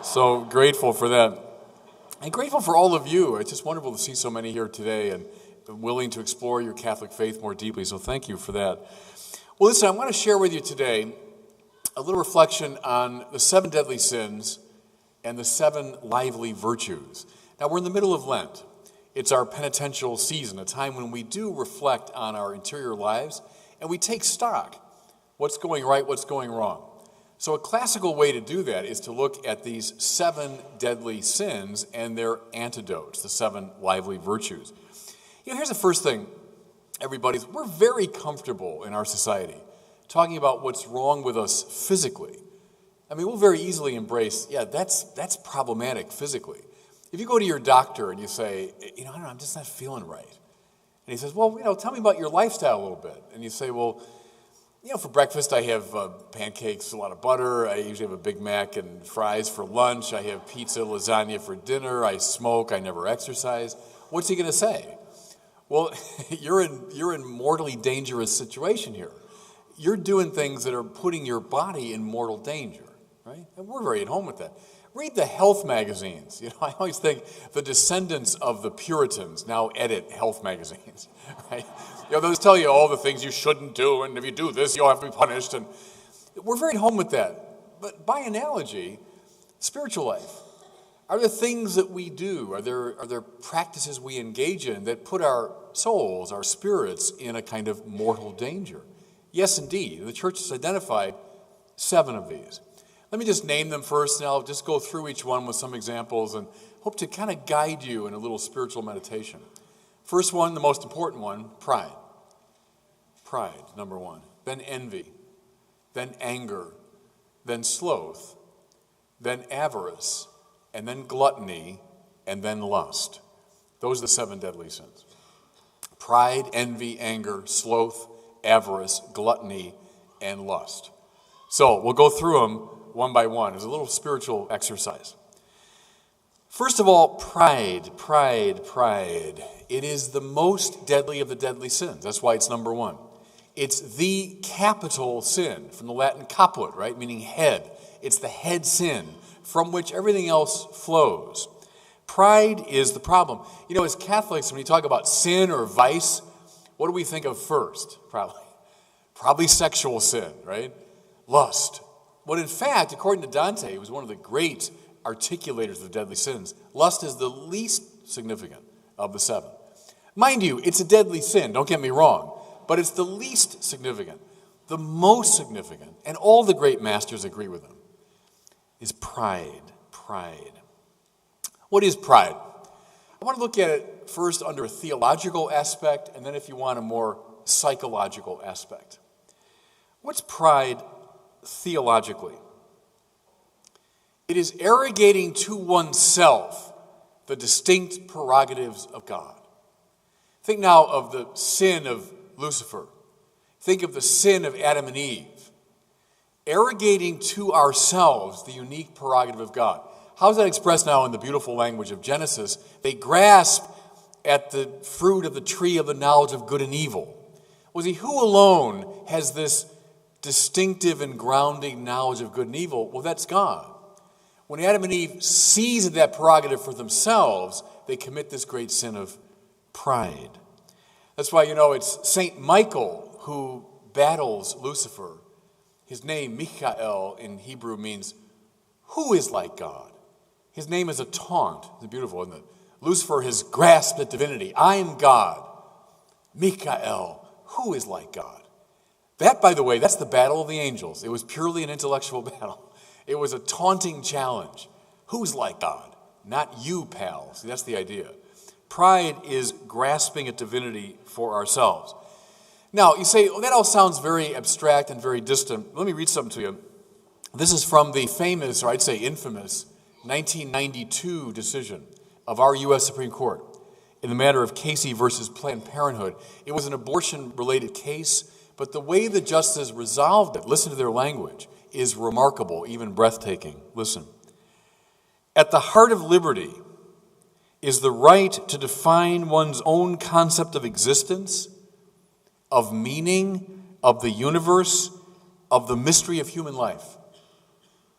So grateful for that. And grateful for all of you. It's just wonderful to see so many here today and willing to explore your Catholic faith more deeply. So thank you for that. Well, listen, I want to share with you today a little reflection on the 7 deadly sins and the 7 lively virtues. Now, we're in the middle of Lent. It's our penitential season, a time when we do reflect on our interior lives and we take stock. What's going right, what's going wrong. So a classical way to do that is to look at these 7 deadly sins and their antidotes, the 7 lively virtues. Here's the first thing, everybody. We're very comfortable in our society talking about what's wrong with us physically. I mean, we'll very easily embrace, that's problematic physically. If you go to your doctor and you say, I don't know, I'm just not feeling right. And he says, well, tell me about your lifestyle a little bit. And you say, well, for breakfast, I have pancakes, a lot of butter. I usually have a Big Mac and fries for lunch. I have pizza, lasagna for dinner. I smoke. I never exercise. What's he going to say? Well, you're in mortally dangerous situation here. You're doing things that are putting your body in mortal danger, right? And we're very at home with that. Read the health magazines. I always think the descendants of the Puritans now edit health magazines, right? They'll tell you all the things you shouldn't do, and if you do this, you'll have to be punished. And we're very at home with that. But by analogy, spiritual life, are there things that we do? Are there practices we engage in that put our souls, our spirits, in a kind of mortal danger? Yes, indeed. The Church has identified 7 of these. Let me just name them first, and I'll just go through each one with some examples and hope to kind of guide you in a little spiritual meditation. First one, the most important one, pride. Pride, number 1. Then envy. Then anger. Then sloth. Then avarice. And then gluttony. And then lust. Those are the 7 deadly sins. Pride, envy, anger, sloth, avarice, gluttony, and lust. So we'll go through them one by one. It's a little spiritual exercise. First of all, pride. It is the most deadly of the deadly sins. That's why it's number 1. It's the capital sin, from the Latin caput, right? Meaning head. It's the head sin from which everything else flows. Pride is the problem. As Catholics, when you talk about sin or vice, what do we think of first? Probably sexual sin, right? Lust. But in fact, according to Dante, who was one of the great articulators of the deadly sins, lust is the least significant of the 7. Mind you, it's a deadly sin, don't get me wrong, but it's the least significant. The most significant, and all the great masters agree with him, is pride. Pride. What is pride? I want to look at it first under a theological aspect, and then if you want a more psychological aspect. What's pride theologically? It is arrogating to oneself the distinct prerogatives of God. Think now of the sin of Lucifer. Think of the sin of Adam and Eve. Arrogating to ourselves the unique prerogative of God. How is that expressed now in the beautiful language of Genesis? They grasp at the fruit of the tree of the knowledge of good and evil. Well, see, who alone has this distinctive and grounding knowledge of good and evil? Well, that's God. When Adam and Eve seized that prerogative for themselves, they commit this great sin of pride. That's why, it's St. Michael who battles Lucifer. His name, Michael, in Hebrew means, who is like God? His name is a taunt. It's beautiful, isn't it? Lucifer has grasped at divinity. I am God. Michael, who is like God? That, by the way, that's the battle of the angels. It was purely an intellectual battle. It was a taunting challenge. Who's like God? Not you, pal. See, that's the idea. Pride is grasping at divinity for ourselves. Now, you say, that all sounds very abstract and very distant. Let me read something to you. This is from the famous, or I'd say infamous, 1992 decision of our U.S. Supreme Court in the matter of Casey versus Planned Parenthood. It was an abortion-related case, but the way the justices resolved it, listen to their language, is remarkable, even breathtaking. Listen. At the heart of liberty is the right to define one's own concept of existence, of meaning, of the universe, of the mystery of human life.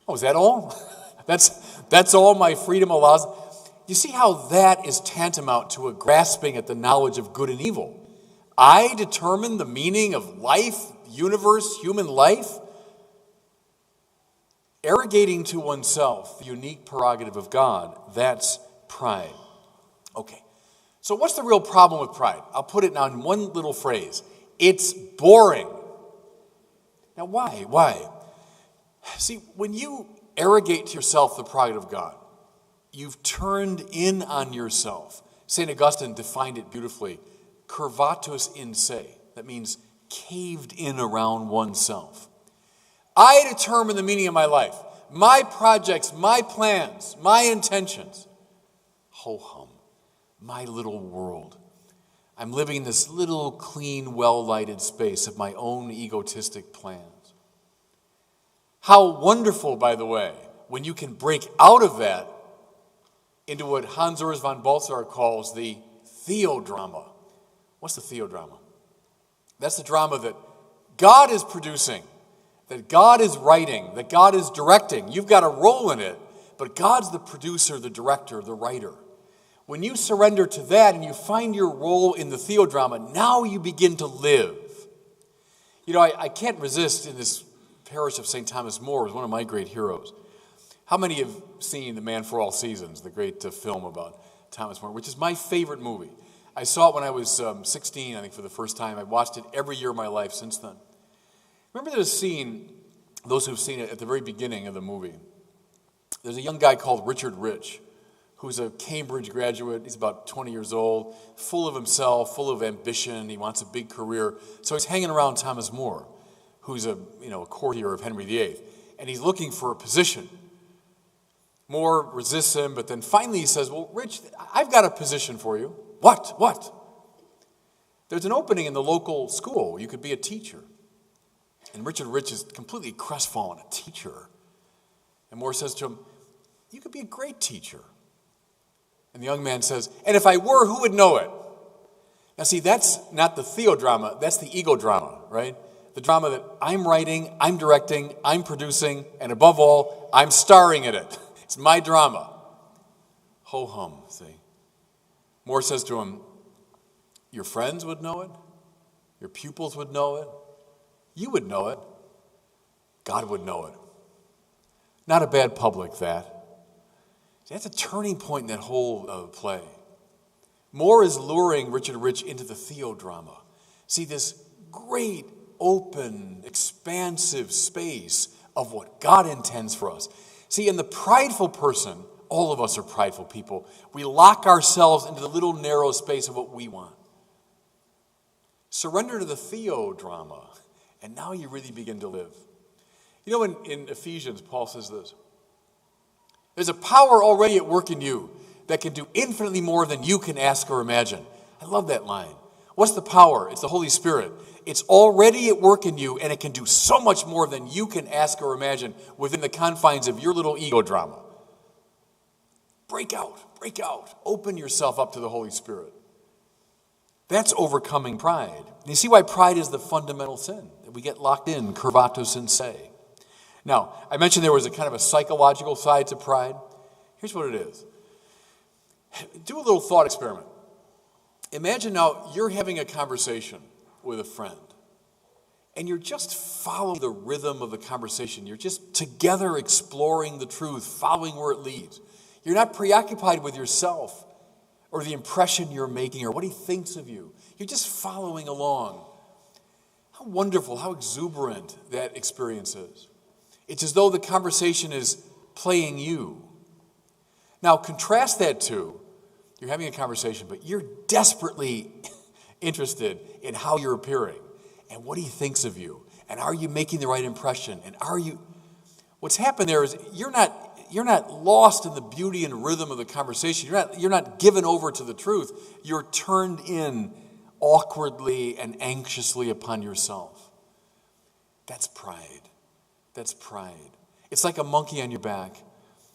Oh, is that all? That's That's all my freedom allows. You see how that is tantamount to a grasping at the knowledge of good and evil. I determine the meaning of life, universe, human life. Arrogating to oneself the unique prerogative of God, that's pride. Okay, so what's the real problem with pride? I'll put it now in one little phrase. It's boring. Now why? Why? See, when you arrogate to yourself the prerogative of God, you've turned in on yourself. St. Augustine defined it beautifully. Curvatus in se. That means caved in around oneself. I determine the meaning of my life, my projects, my plans, my intentions. Ho-hum, my little world. I'm living in this little, clean, well-lighted space of my own egotistic plans. How wonderful, by the way, when you can break out of that into what Hans Urs von Balthasar calls the theodrama. What's the theodrama? That's the drama that God is producing, that God is writing, that God is directing. You've got a role in it, but God's the producer, the director, the writer. When you surrender to that and you find your role in the theodrama, now you begin to live. You know, I can't resist in this parish of St. Thomas More, is one of my great heroes. How many have seen The Man for All Seasons, the great film about Thomas More, which is my favorite movie? I saw it when I was 16, I think, for the first time. I watched it every year of my life since then. Remember there's a scene, those who've seen it at the very beginning of the movie. There's a young guy called Richard Rich, who's a Cambridge graduate. He's about 20 years old, full of himself, full of ambition. He wants a big career. So he's hanging around Thomas More, who's a courtier of Henry VIII, and he's looking for a position. More resists him, but then finally he says, well, Rich, I've got a position for you. What? There's an opening in the local school. You could be a teacher. And Richard Rich is completely crestfallen, a teacher. And Moore says to him, you could be a great teacher. And the young man says, and if I were, who would know it? Now see, that's not the theodrama, that's the ego drama, right? The drama that I'm writing, I'm directing, I'm producing, and above all, I'm starring in it. It's my drama. Ho-hum, see. Moore says to him, your friends would know it, your pupils would know it, you would know it, God would know it. Not a bad public, that. That's a turning point in that whole play. Moore is luring Richard Rich into the theodrama. See, this great, open, expansive space of what God intends for us. See, in the prideful person, all of us are prideful people. We lock ourselves into the little narrow space of what we want. Surrender to the theodrama, and now you really begin to live. You know, in Ephesians, Paul says this. There's a power already at work in you that can do infinitely more than you can ask or imagine. I love that line. What's the power? It's the Holy Spirit. It's already at work in you, and it can do so much more than you can ask or imagine within the confines of your little ego drama. Break out. Open yourself up to the Holy Spirit. That's overcoming pride. And you see why pride is the fundamental sin, that we get locked in, curvatus in se. Now, I mentioned there was a kind of a psychological side to pride. Here's what it is. Do a little thought experiment. Imagine now you're having a conversation with a friend, and you're just following the rhythm of the conversation. You're just together exploring the truth, following where it leads. You're not preoccupied with yourself or the impression you're making or what he thinks of you. You're just following along. How wonderful, how exuberant that experience is. It's as though the conversation is playing you. Now, contrast that to, you're having a conversation, but you're desperately interested in how you're appearing and what he thinks of you. And are you making the right impression? And what's happened there is you're not lost in the beauty and rhythm of the conversation. You're not given over to the truth. You're turned in awkwardly and anxiously upon yourself. That's pride. That's pride. It's like a monkey on your back.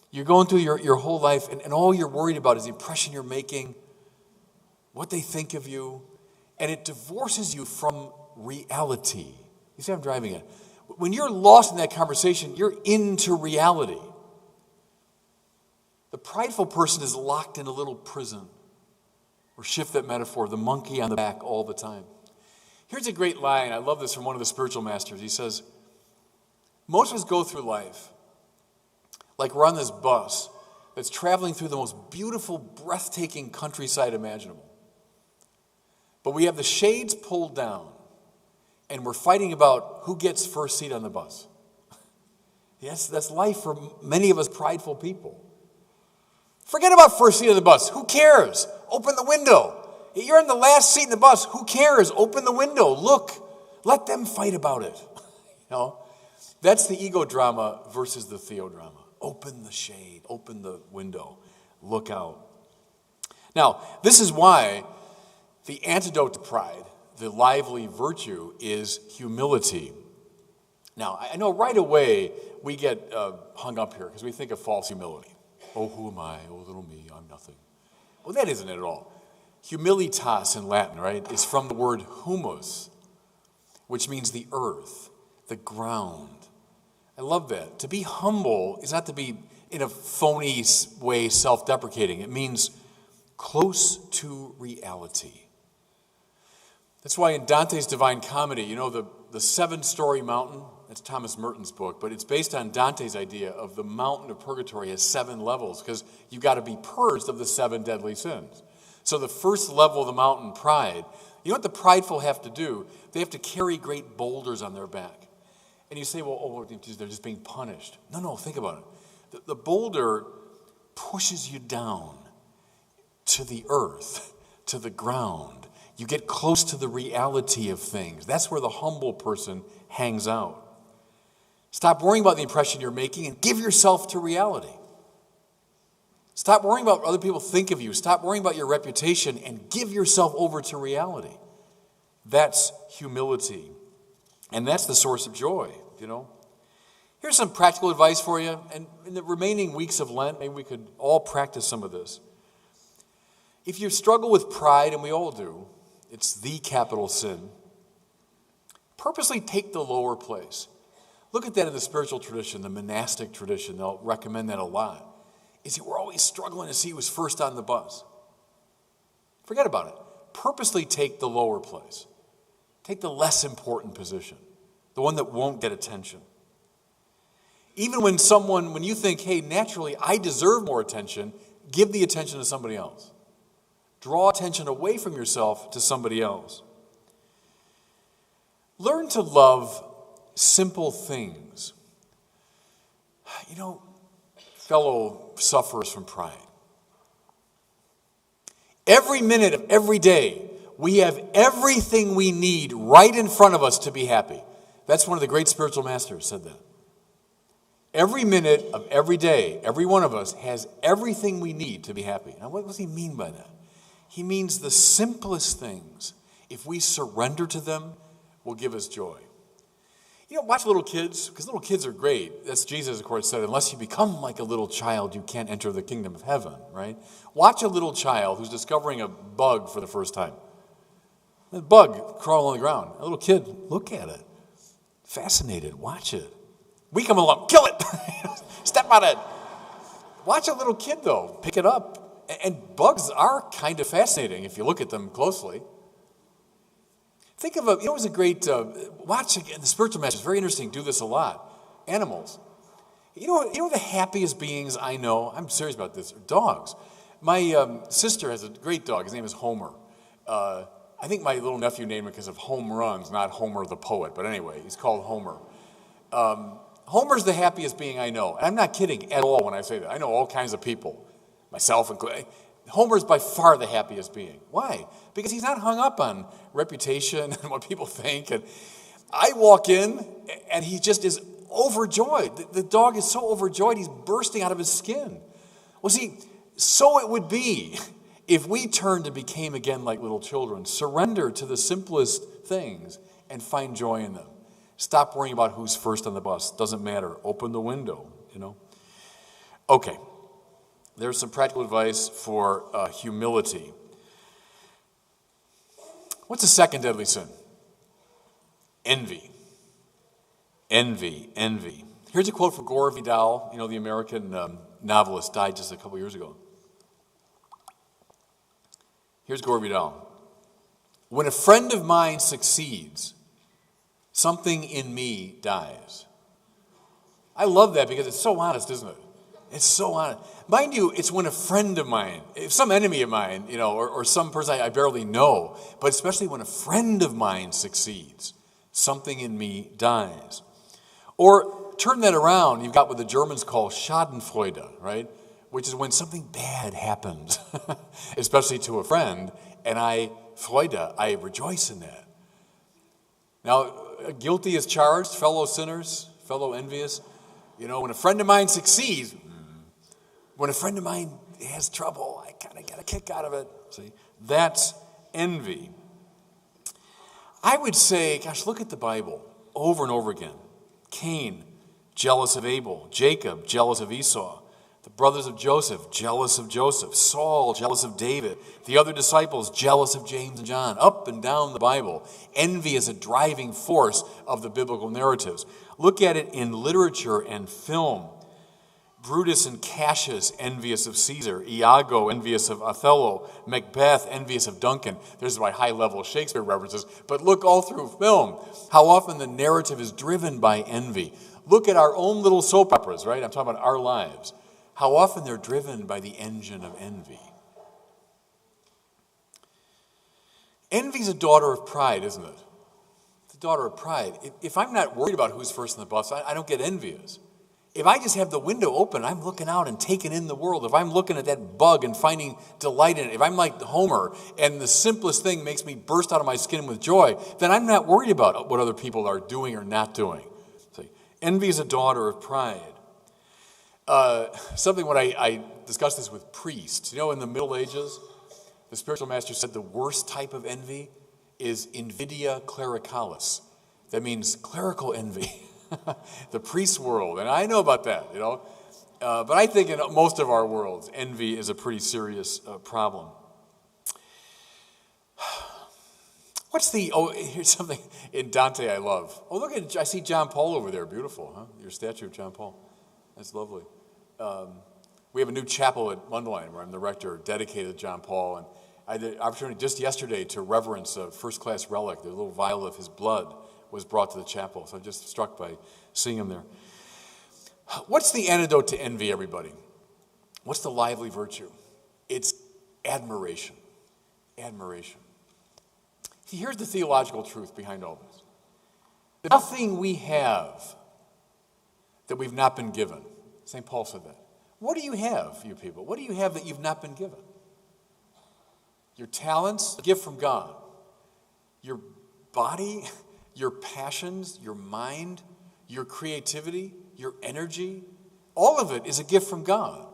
You're going through your whole life, and all you're worried about is the impression you're making, what they think of you, and it divorces you from reality. You see what I'm driving at? When you're lost in that conversation, you're into reality. The prideful person is locked in a little prison. Or shift that metaphor, the monkey on the back all the time. Here's a great line. I love this from one of the spiritual masters. He says, most of us go through life like we're on this bus that's traveling through the most beautiful, breathtaking countryside imaginable. But we have the shades pulled down, and we're fighting about who gets first seat on the bus. Yes, that's life for many of us prideful people. Forget about first seat of the bus. Who cares? Open the window. You're in the last seat in the bus. Who cares? Open the window. Look. Let them fight about it. That's the ego drama versus the theodrama. Open the shade. Open the window. Look out. Now, this is why the antidote to pride, the lively virtue, is humility. Now, I know right away we get hung up here because we think of false humility. Oh, who am I? Oh, little me, I'm nothing. Well, that isn't it at all. Humilitas in Latin, right, is from the word humus, which means the earth, the ground. I love that. To be humble is not to be in a phony way self-deprecating. It means close to reality. That's why in Dante's Divine Comedy, the seven-story mountain, that's Thomas Merton's book, but it's based on Dante's idea of the mountain of purgatory has 7 levels because you've got to be purged of the 7 deadly sins. So the first level of the mountain, pride, you know what the prideful have to do? They have to carry great boulders on their back. And you say, well, they're just being punished. No, think about it. The boulder pushes you down to the earth, to the ground. You get close to the reality of things. That's where the humble person hangs out. Stop worrying about the impression you're making and give yourself to reality. Stop worrying about what other people think of you. Stop worrying about your reputation and give yourself over to reality. That's humility. And that's the source of joy, Here's some practical advice for you. And in the remaining weeks of Lent, maybe we could all practice some of this. If you struggle with pride, and we all do, it's the capital sin, purposely take the lower place. Look at that in the spiritual tradition, the monastic tradition. They'll recommend that a lot. We're always struggling to see who's first on the bus. Forget about it. Purposely take the lower place. Take the less important position, the one that won't get attention. Even when you think, hey, naturally, I deserve more attention, give the attention to somebody else. Draw attention away from yourself to somebody else. Learn to love simple things. Fellow sufferers from pride. Every minute of every day, we have everything we need right in front of us to be happy. That's one of the great spiritual masters said that. Every minute of every day, every one of us has everything we need to be happy. Now, what does he mean by that? He means the simplest things, if we surrender to them, will give us joy. Watch little kids, because little kids are great. That's Jesus, of course, said, unless you become like a little child, you can't enter the kingdom of heaven, right? Watch a little child who's discovering a bug for the first time. A bug crawling on the ground. A little kid, look at it. Fascinated, watch it. We come along, kill it. Step on it. Watch a little kid, though. Pick it up. And bugs are kind of fascinating if you look at them closely. Think of it was a great, watch again, the spiritual masters, very interesting, do this a lot. Animals. You know the happiest beings I know, I'm serious about this, are dogs. My sister has a great dog, his name is Homer. I think my little nephew named him because of home runs, not Homer the poet, but anyway, he's called Homer. Homer's the happiest being I know. And I'm not kidding at all when I say that. I know all kinds of people, myself included. Homer's by far the happiest being. Why? Because he's not hung up on reputation and what people think. And I walk in, and he just is overjoyed. The dog is so overjoyed, he's bursting out of his skin. Well, see, so it would be if we turned and became again like little children, surrender to the simplest things and find joy in them. Stop worrying about who's first on the bus. Doesn't matter. Open the window, Okay. There's some practical advice for humility. What's the second deadly sin? Envy. Envy. Here's a quote from Gore Vidal, the American novelist, died just a couple years ago. Here's Gore Vidal. When a friend of mine succeeds, something in me dies. I love that because it's so honest, isn't it? It's so honest. Mind you, it's when a friend of mine, if some enemy of mine, or some person I barely know, but especially when a friend of mine succeeds, something in me dies. Or turn that around, you've got what the Germans call Schadenfreude, right? Which is when something bad happens, especially to a friend, and I rejoice in that. Now, guilty as charged, fellow sinners, fellow envious. When a friend of mine succeeds, when a friend of mine has trouble, I kind of get a kick out of it. See, that's envy. I would say, gosh, look at the Bible over and over again. Cain, jealous of Abel. Jacob, jealous of Esau. The brothers of Joseph, jealous of Joseph. Saul, jealous of David. The other disciples, jealous of James and John. Up and down the Bible, envy is a driving force of the biblical narratives. Look at it in literature and film. Brutus and Cassius, envious of Caesar. Iago, envious of Othello. Macbeth, envious of Duncan. There's my high-level Shakespeare references. But look all through film, how often the narrative is driven by envy. Look at our own little soap operas, right? I'm talking about our lives. How often they're driven by the engine of envy. Envy's a daughter of pride, isn't it? It's a daughter of pride. If I'm not worried about who's first in the bus, I don't get envious. If I just have the window open, I'm looking out and taking in the world. If I'm looking at that bug and finding delight in it, if I'm like Homer and the simplest thing makes me burst out of my skin with joy, then I'm not worried about what other people are doing or not doing. See, envy is a daughter of pride. Something when I discussed this with priests. In the Middle Ages, the spiritual master said the worst type of envy is invidia clericalis. That means clerical envy. The priest world, and I know about that, but I think in most of our worlds, envy is a pretty serious problem. Here's something in Dante I love. Oh, look I see John Paul over there, beautiful, huh? Your statue of John Paul, that's lovely. We have a new chapel at Mundelein where I'm the rector, dedicated to John Paul, and I had the opportunity just yesterday to reverence a first-class relic, the little vial of his blood was brought to the chapel. So I'm just struck by seeing him there. What's the antidote to envy, everybody? What's the lively virtue? It's admiration. Admiration. See, here's the theological truth behind all this. Nothing we have that we've not been given. St. Paul said that. What do you have, you people? What do you have that you've not been given? Your talents, a gift from God. Your body, your passions, your mind, your creativity, your energy, all of it is a gift from God.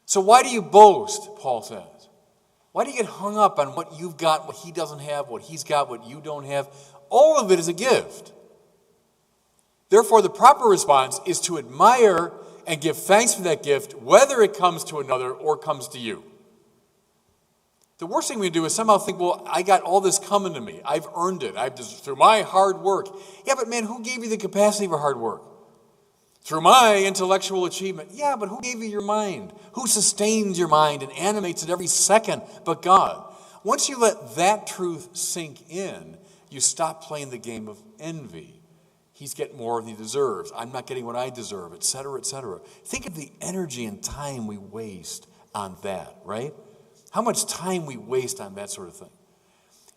So why do you boast, Paul says? Why do you get hung up on what you've got, what he doesn't have, what he's got, what you don't have? All of it is a gift. Therefore, the proper response is to admire and give thanks for that gift, whether it comes to another or comes to you. The worst thing we do is somehow think, well, I got all this coming to me. I've earned it. Through my hard work. Yeah, but man, who gave you the capacity for hard work? Through my intellectual achievement. Yeah, but who gave you your mind? Who sustains your mind and animates it every second but God? Once you let that truth sink in, you stop playing the game of envy. He's getting more than he deserves. I'm not getting what I deserve, et cetera, et cetera. Think of the energy and time we waste on that, right? How much time we waste on that sort of thing.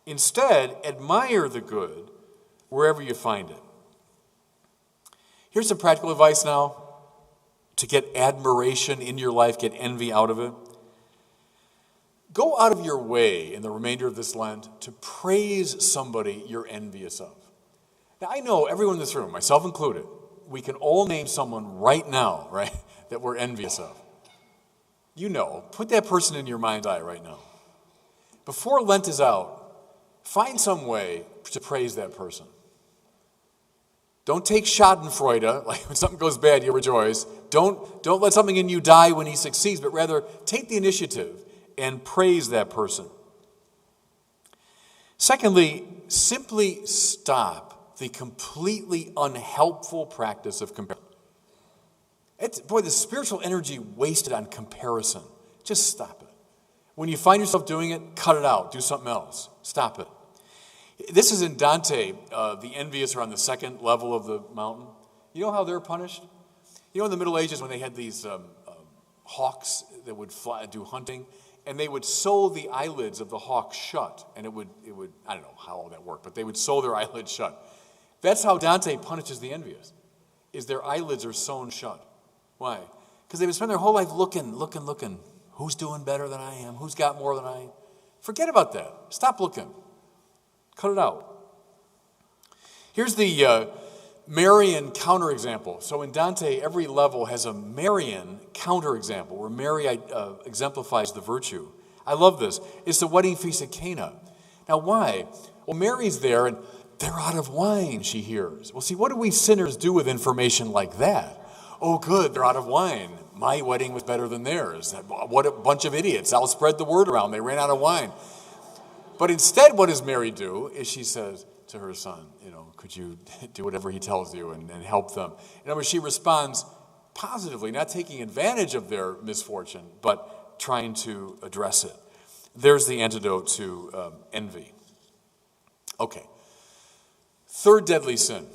Instead, admire the good wherever you find it. Here's some practical advice now to get admiration in your life, get envy out of it. Go out of your way in the remainder of this Lent to praise somebody you're envious of. Now, I know everyone in this room, myself included, we can all name someone right now, right, that we're envious of. Put that person in your mind's eye right now. Before Lent is out, find some way to praise that person. Don't take Schadenfreude, like when something goes bad, you rejoice. Don't let something in you die when he succeeds, but rather take the initiative and praise that person. Secondly, simply stop the completely unhelpful practice of comparison. Boy, the spiritual energy wasted on comparison. Just stop it. When you find yourself doing it, cut it out. Do something else. Stop it. This is in Dante. The envious are on the second level of the mountain. You know how they're punished? You know, in the Middle Ages when they had these hawks that would fly, do hunting, and they would sew the eyelids of the hawk shut, and it would, I don't know how all that worked, but they would sew their eyelids shut. That's how Dante punishes the envious, is their eyelids are sewn shut. Why? Because they would spend their whole life looking. Who's doing better than I am? Who's got more than I am? Forget about that. Stop looking. Cut it out. Here's the Marian counterexample. So in Dante, every level has a Marian counterexample where Mary exemplifies the virtue. I love this. It's the wedding feast at Cana. Now, why? Well, Mary's there, and they're out of wine, she hears. Well, see, what do we sinners do with information like that? Oh, good, they're out of wine. My wedding was better than theirs. What a bunch of idiots. I'll spread the word around. They ran out of wine. But instead, what does Mary do? Is she says to her son, could you do whatever he tells you and help them? In other words, she responds positively, not taking advantage of their misfortune, but trying to address it. There's the antidote to envy. Okay. Third deadly sin.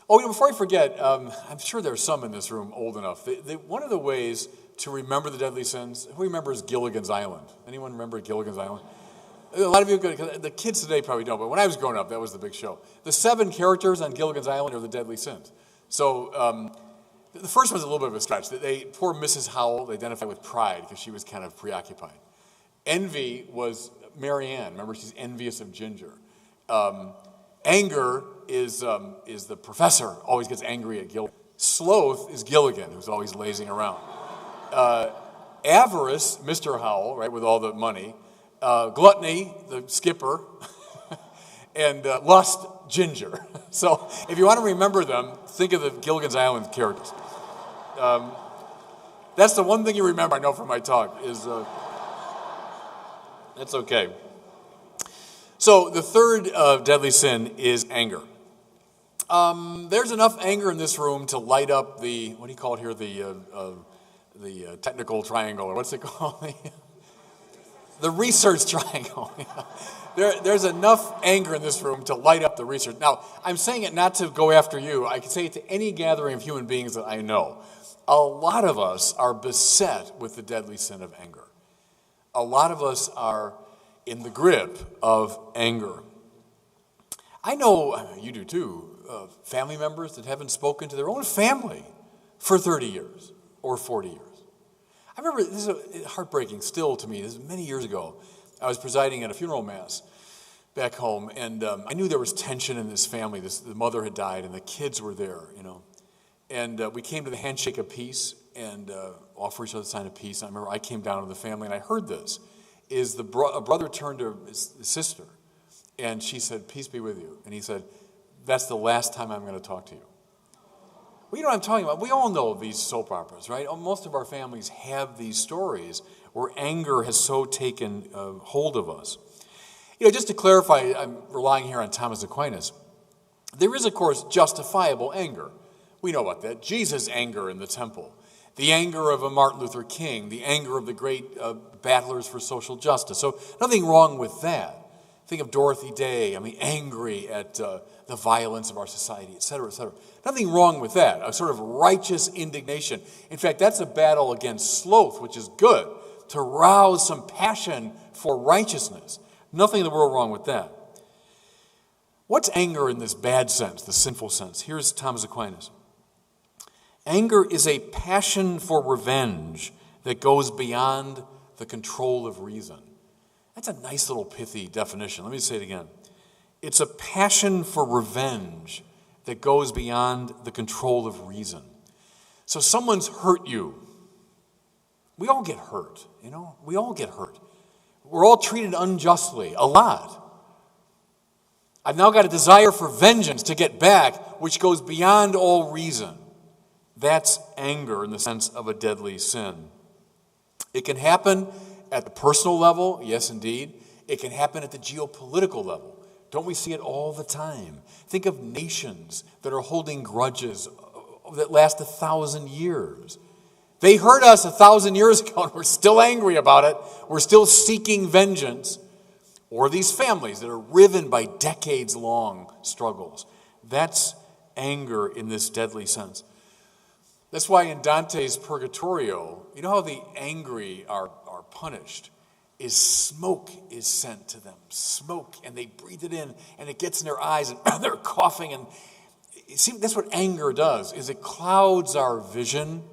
Oh, before I forget, I'm sure there's some in this room old enough. One of the ways to remember the deadly sins, who remembers Gilligan's Island? Anyone remember Gilligan's Island? A lot of you, the kids today probably don't, but when I was growing up, that was the big show. The 7 characters on Gilligan's Island are the deadly sins. So the first one's a little bit of a stretch. Poor Mrs. Howell, they identify with pride because she was kind of preoccupied. Envy was Mary Ann. Remember, she's envious of Ginger. Anger is the professor, always gets angry at Gilligan. Sloth is Gilligan, who's always lazing around. Avarice, Mr. Howell, right, with all the money. Gluttony, the skipper. And lust, Ginger. So if you want to remember them, think of the Gilligan's Island characters. That's the one thing you remember, I know from my talk, is that's okay. So the third deadly sin is anger. There's enough anger in this room to light up the, what do you call it here, the technical triangle, or what's it called? The research triangle. There's enough anger in this room to light up the research. Now, I'm saying it not to go after you. I can say it to any gathering of human beings that I know. A lot of us are beset with the deadly sin of anger. A lot of us are in the grip of anger. I know, you do too, family members that haven't spoken to their own family for 30 years or 40 years. I remember, this is heartbreaking still to me, this is many years ago. I was presiding at a funeral mass back home, and I knew there was tension in this family. The mother had died, and the kids were there, And we came to the handshake of peace and offer each other a sign of peace. And I remember I came down to the family, and I heard this. A brother turned to his sister, and she said, "Peace be with you." And he said, "That's the last time I'm going to talk to you." Well, you know what I'm talking about. We all know these soap operas, right? Most of our families have these stories where anger has so taken hold of us. Just to clarify, I'm relying here on Thomas Aquinas. There is, of course, justifiable anger. We know about that. Jesus' anger in the temple. The anger of a Martin Luther King, the anger of the great battlers for social justice. So nothing wrong with that. Think of Dorothy Day, angry at the violence of our society, et cetera, et cetera. Nothing wrong with that, a sort of righteous indignation. In fact, that's a battle against sloth, which is good, to rouse some passion for righteousness. Nothing in the world wrong with that. What's anger in this bad sense, the sinful sense? Here's Thomas Aquinas. Anger is a passion for revenge that goes beyond the control of reason. That's a nice little pithy definition. Let me say it again. It's a passion for revenge that goes beyond the control of reason. So someone's hurt you. We all get hurt, We all get hurt. We're all treated unjustly, a lot. I've now got a desire for vengeance to get back, which goes beyond all reason. That's anger in the sense of a deadly sin. It can happen at the personal level, yes, indeed. It can happen at the geopolitical level. Don't we see it all the time? Think of nations that are holding grudges that last 1,000 years. They hurt us 1,000 years ago, and we're still angry about it. We're still seeking vengeance. Or these families that are riven by decades-long struggles. That's anger in this deadly sense. That's why in Dante's Purgatorio, you know how the angry are punished? Is smoke is sent to them. Smoke, and they breathe it in, and it gets in their eyes, and they're coughing. And see, that's what anger does, is it clouds our vision.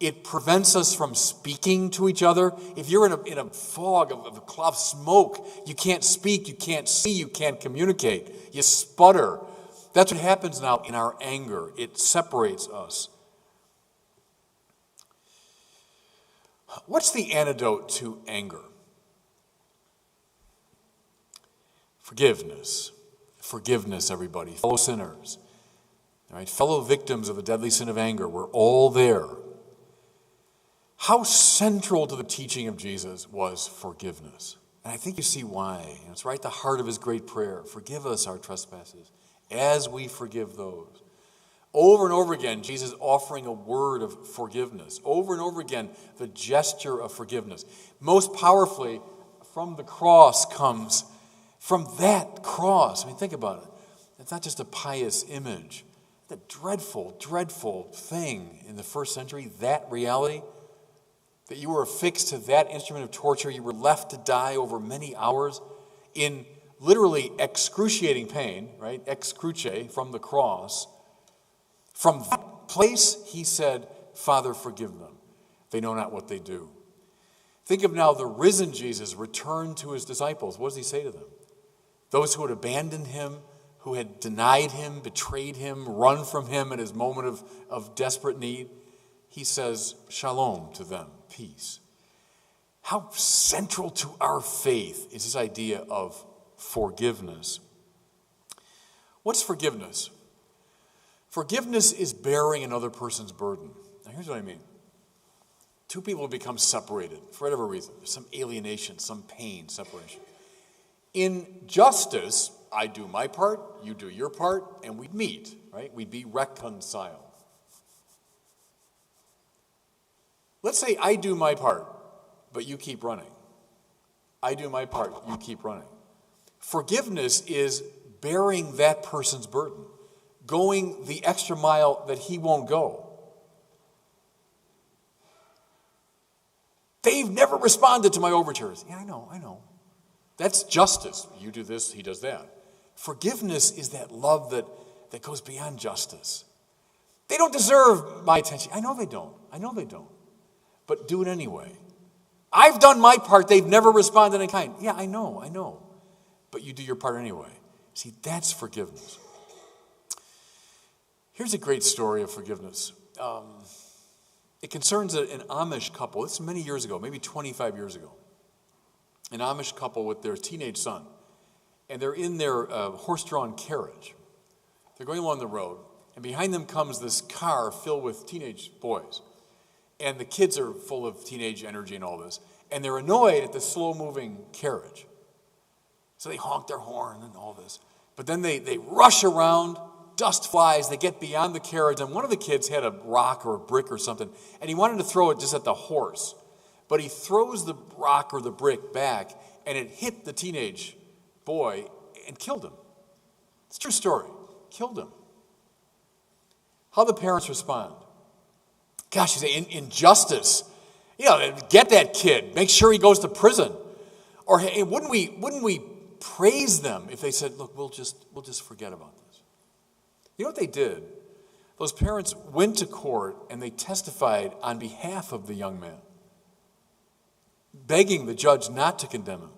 It prevents us from speaking to each other. If you're in a fog of a cloud of smoke, you can't speak, you can't see, you can't communicate. You sputter. That's what happens now in our anger. It separates us. What's the antidote to anger? Forgiveness. Forgiveness, everybody. Fellow sinners. All right? Fellow victims of the deadly sin of anger. We're all there. How central to the teaching of Jesus was forgiveness. And I think you see why. It's right at the heart of his great prayer. Forgive us our trespasses as we forgive those. Over and over again, Jesus offering a word of forgiveness. Over and over again, the gesture of forgiveness. Most powerfully, from the cross comes, from that cross. I mean, think about it. It's not just a pious image. The dreadful, dreadful thing in the first century, that reality, that you were affixed to that instrument of torture, you were left to die over many hours in literally excruciating pain, right? Ex cruce, from the cross. From that place, he said, Father, forgive them. They know not what they do. Think of now the risen Jesus returned to his disciples. What does he say to them? Those who had abandoned him, who had denied him, betrayed him, run from him in his moment of desperate need, he says, shalom to them, peace. How central to our faith is this idea of forgiveness. What's forgiveness? Forgiveness is bearing another person's burden. Now here's what I mean. Two people become separated for whatever reason. There's some alienation, some pain, separation. In justice, I do my part, you do your part, and we'd meet, right? We'd be reconciled. Let's say I do my part, but you keep running. I do my part, you keep running. Forgiveness is bearing that person's burden, going the extra mile that he won't go. They've never responded to my overtures. Yeah, I know. That's justice. You do this, he does that. Forgiveness is that love that goes beyond justice. They don't deserve my attention. I know they don't. But do it anyway. I've done my part. They've never responded in kind. Yeah, I know. But you do your part anyway. See, that's forgiveness. Here's a great story of forgiveness. It concerns an Amish couple. This is many years ago, maybe 25 years ago. An Amish couple with their teenage son. And they're in their horse-drawn carriage. They're going along the road. And behind them comes this car filled with teenage boys. And the kids are full of teenage energy and all this. And they're annoyed at the slow-moving carriage. So they honk their horn and all this. But then they rush around, dust flies, they get beyond the carriage. And one of the kids had a rock or a brick or something. And he wanted to throw it just at the horse. But he throws the rock or the brick back, and it hit the teenage boy and killed him. It's a true story. Killed him. How the parents respond? Gosh, you say, injustice. Get that kid. Make sure he goes to prison. Or hey, wouldn't we praise them if they said, look, we'll just forget about this? You know what they did? Those parents went to court and they testified on behalf of the young man, begging the judge not to condemn him.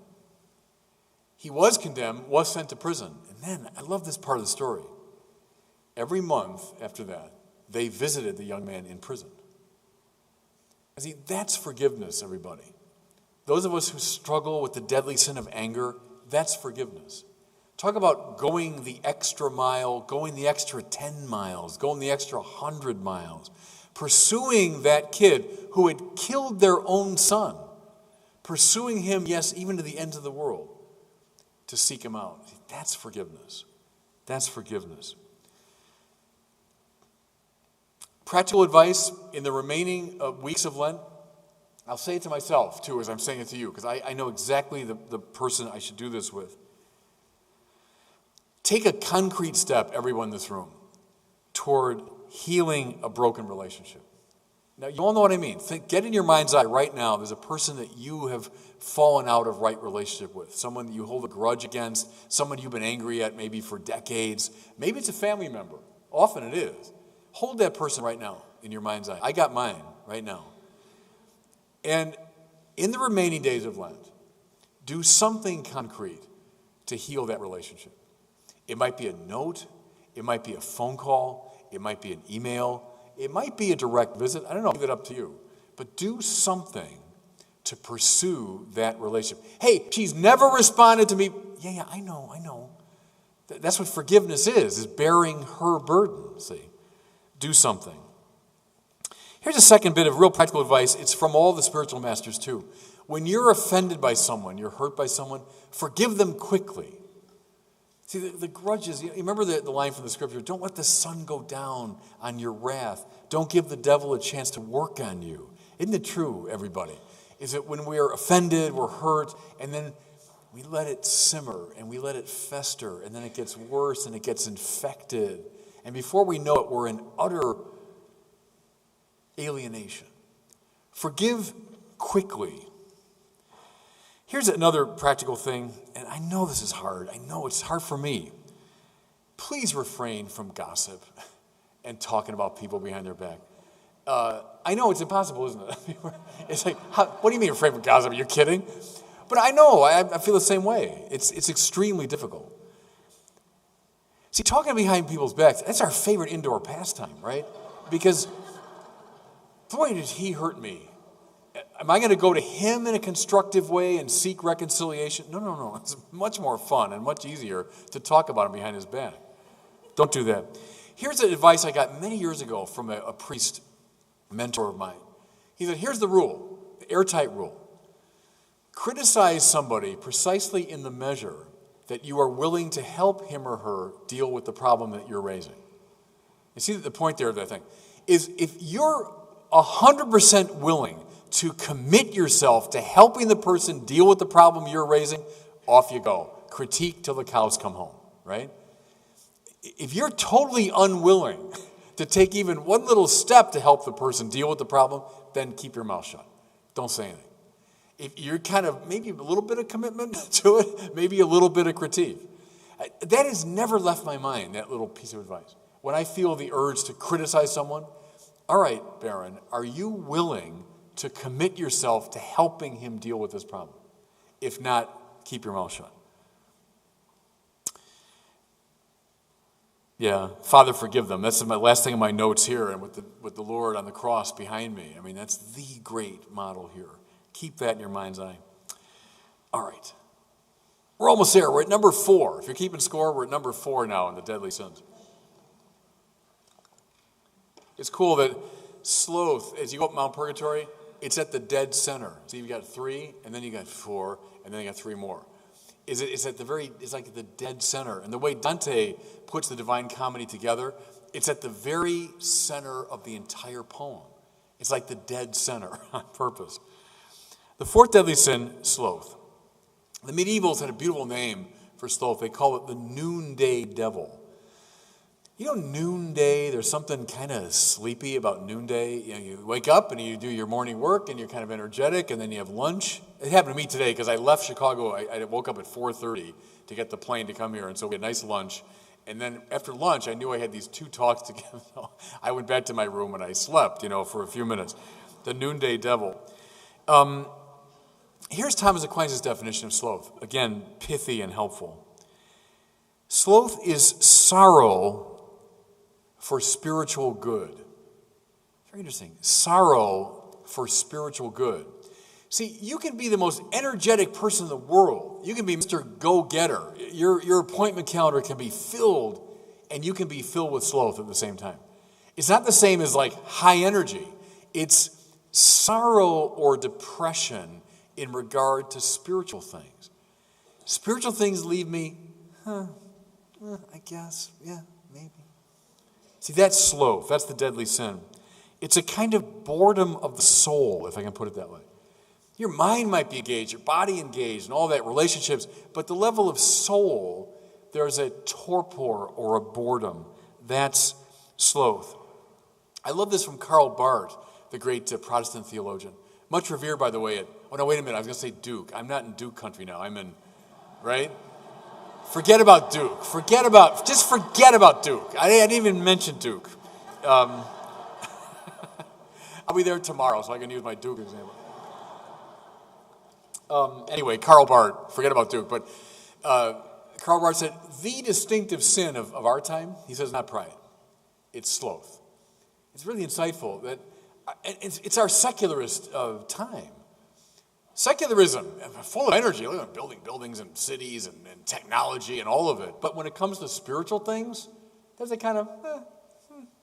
He was condemned, was sent to prison. And then, I love this part of the story. Every month after that, they visited the young man in prison. See, that's forgiveness, everybody. Those of us who struggle with the deadly sin of anger, that's forgiveness. Talk about going the extra mile, going the extra 10 miles, going the extra 100 miles, pursuing that kid who had killed their own son, pursuing him, yes, even to the ends of the world. to seek him out. That's forgiveness. That's forgiveness. Practical advice in the remaining weeks of Lent. I'll say it to myself, too, as I'm saying it to you, because I know exactly the person I should do this with. Take a concrete step, everyone in this room, toward healing a broken relationship. Now, you all know what I mean. Get in your mind's eye right now, there's a person that you have fallen out of right relationship with, someone that you hold a grudge against, someone you've been angry at maybe for decades. Maybe it's a family member. Often it is. Hold that person right now in your mind's eye. I got mine right now. And in the remaining days of Lent, do something concrete to heal that relationship. It might be a note. It might be a phone call. It might be an email. It might be a direct visit. I don't know. Leave it up to you. But do something to pursue that relationship. Hey, she's never responded to me. Yeah, I know. That's what forgiveness is bearing her burden, see. Do something. Here's a second bit of real practical advice. It's from all the spiritual masters too. When you're offended by someone, you're hurt by someone, forgive them quickly. See, the grudges, you remember the line from the scripture, don't let the sun go down on your wrath. Don't give the devil a chance to work on you. Isn't it true, everybody? Is that when we're offended, we're hurt, and then we let it simmer, and we let it fester, and then it gets worse, and it gets infected. And before we know it, we're in utter alienation. Forgive quickly. Here's another practical thing, and I know this is hard. I know it's hard for me. Please refrain from gossip and talking about people behind their back. I know it's impossible, isn't it? It's like, what do you mean refrain from gossip? Are you kidding? But I know, I feel the same way. It's extremely difficult. See, talking behind people's backs, that's our favorite indoor pastime, right? Because, boy, did he hurt me. Am I going to go to him in a constructive way and seek reconciliation? No. It's much more fun and much easier to talk about him behind his back. Don't do that. Here's the advice I got many years ago from a priest mentor of mine. He said, here's the rule, the airtight rule. Criticize somebody precisely in the measure that you are willing to help him or her deal with the problem that you're raising. You see the point there of that thing is if you're 100% willing to commit yourself to helping the person deal with the problem you're raising, off you go. Critique till the cows come home, right? If you're totally unwilling to take even one little step to help the person deal with the problem, then keep your mouth shut. Don't say anything. If you're kind of maybe a little bit of commitment to it, maybe a little bit of critique. That has never left my mind, that little piece of advice. When I feel the urge to criticize someone, all right, Barron, are you willing to commit yourself to helping him deal with this problem? If not, keep your mouth shut. Yeah, Father, forgive them. That's my last thing in my notes here, and with the Lord on the cross behind me. I mean, that's the great model here. Keep that in your mind's eye. All right. We're almost there. We're at number 4. If you're keeping score, we're at number 4 now in the deadly sins. It's cool that sloth, as you go up Mount Purgatory, it's at the dead center. So you've got 3, and then you got 4, and then you got 3 more. It's like the dead center. And the way Dante puts the Divine Comedy together, it's at the very center of the entire poem. It's like the dead center on purpose. The 4th deadly sin, sloth. The medievals had a beautiful name for sloth. They call it the noonday devil. You know, noonday, there's something kind of sleepy about noonday. You know, you wake up and you do your morning work and you're kind of energetic, and then you have lunch. It happened to me today because I left Chicago. I woke up at 4:30 to get the plane to come here, and so we had a nice lunch. And then after lunch, I knew I had these 2 talks to give. I went back to my room and I slept, for a few minutes. The noonday devil. Here's Thomas Aquinas' definition of sloth. Again, pithy and helpful. Sloth is sorrow for spiritual good. Very interesting. Sorrow for spiritual good. See, you can be the most energetic person in the world. You can be Mr. Go-Getter. Your appointment calendar can be filled, and you can be filled with sloth at the same time. It's not the same as like high energy. It's sorrow or depression in regard to spiritual things. Spiritual things leave me, I guess, yeah, maybe. See, that's sloth. That's the deadly sin. It's a kind of boredom of the soul, if I can put it that way. Your mind might be engaged, your body engaged, and all that, relationships, but the level of soul, there's a torpor or a boredom. That's sloth. I love this from Karl Barth, the great Protestant theologian. Much revered, by the way, no, wait a minute, I was going to say Duke. I'm not in Duke country now, I'm in, right? Forget about Duke. Just forget about Duke. I didn't even mention Duke. I'll be there tomorrow, so I can use my Duke example. Anyway, Karl Barth, forget about Duke, but Karl Barth said, the distinctive sin of our time, he says, not pride, it's sloth. It's really insightful that it's our secularist time. Secularism, full of energy, building buildings and cities and technology and all of it. But when it comes to spiritual things, there's a kind of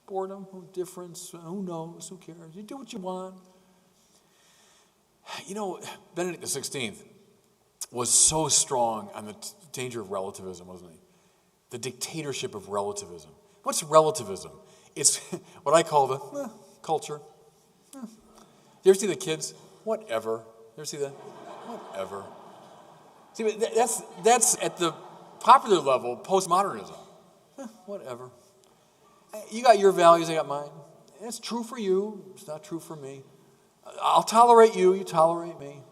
boredom, difference, who knows, who cares? You do what you want. You know, Benedict XVI was so strong on the danger of relativism, wasn't he? The dictatorship of relativism. What's relativism? It's what I call the culture. You ever see the kids? Whatever. You ever see that? Whatever. See, that's at the popular level, postmodernism. Whatever. You got your values, I got mine. It's true for you, it's not true for me. I'll tolerate you, you tolerate me.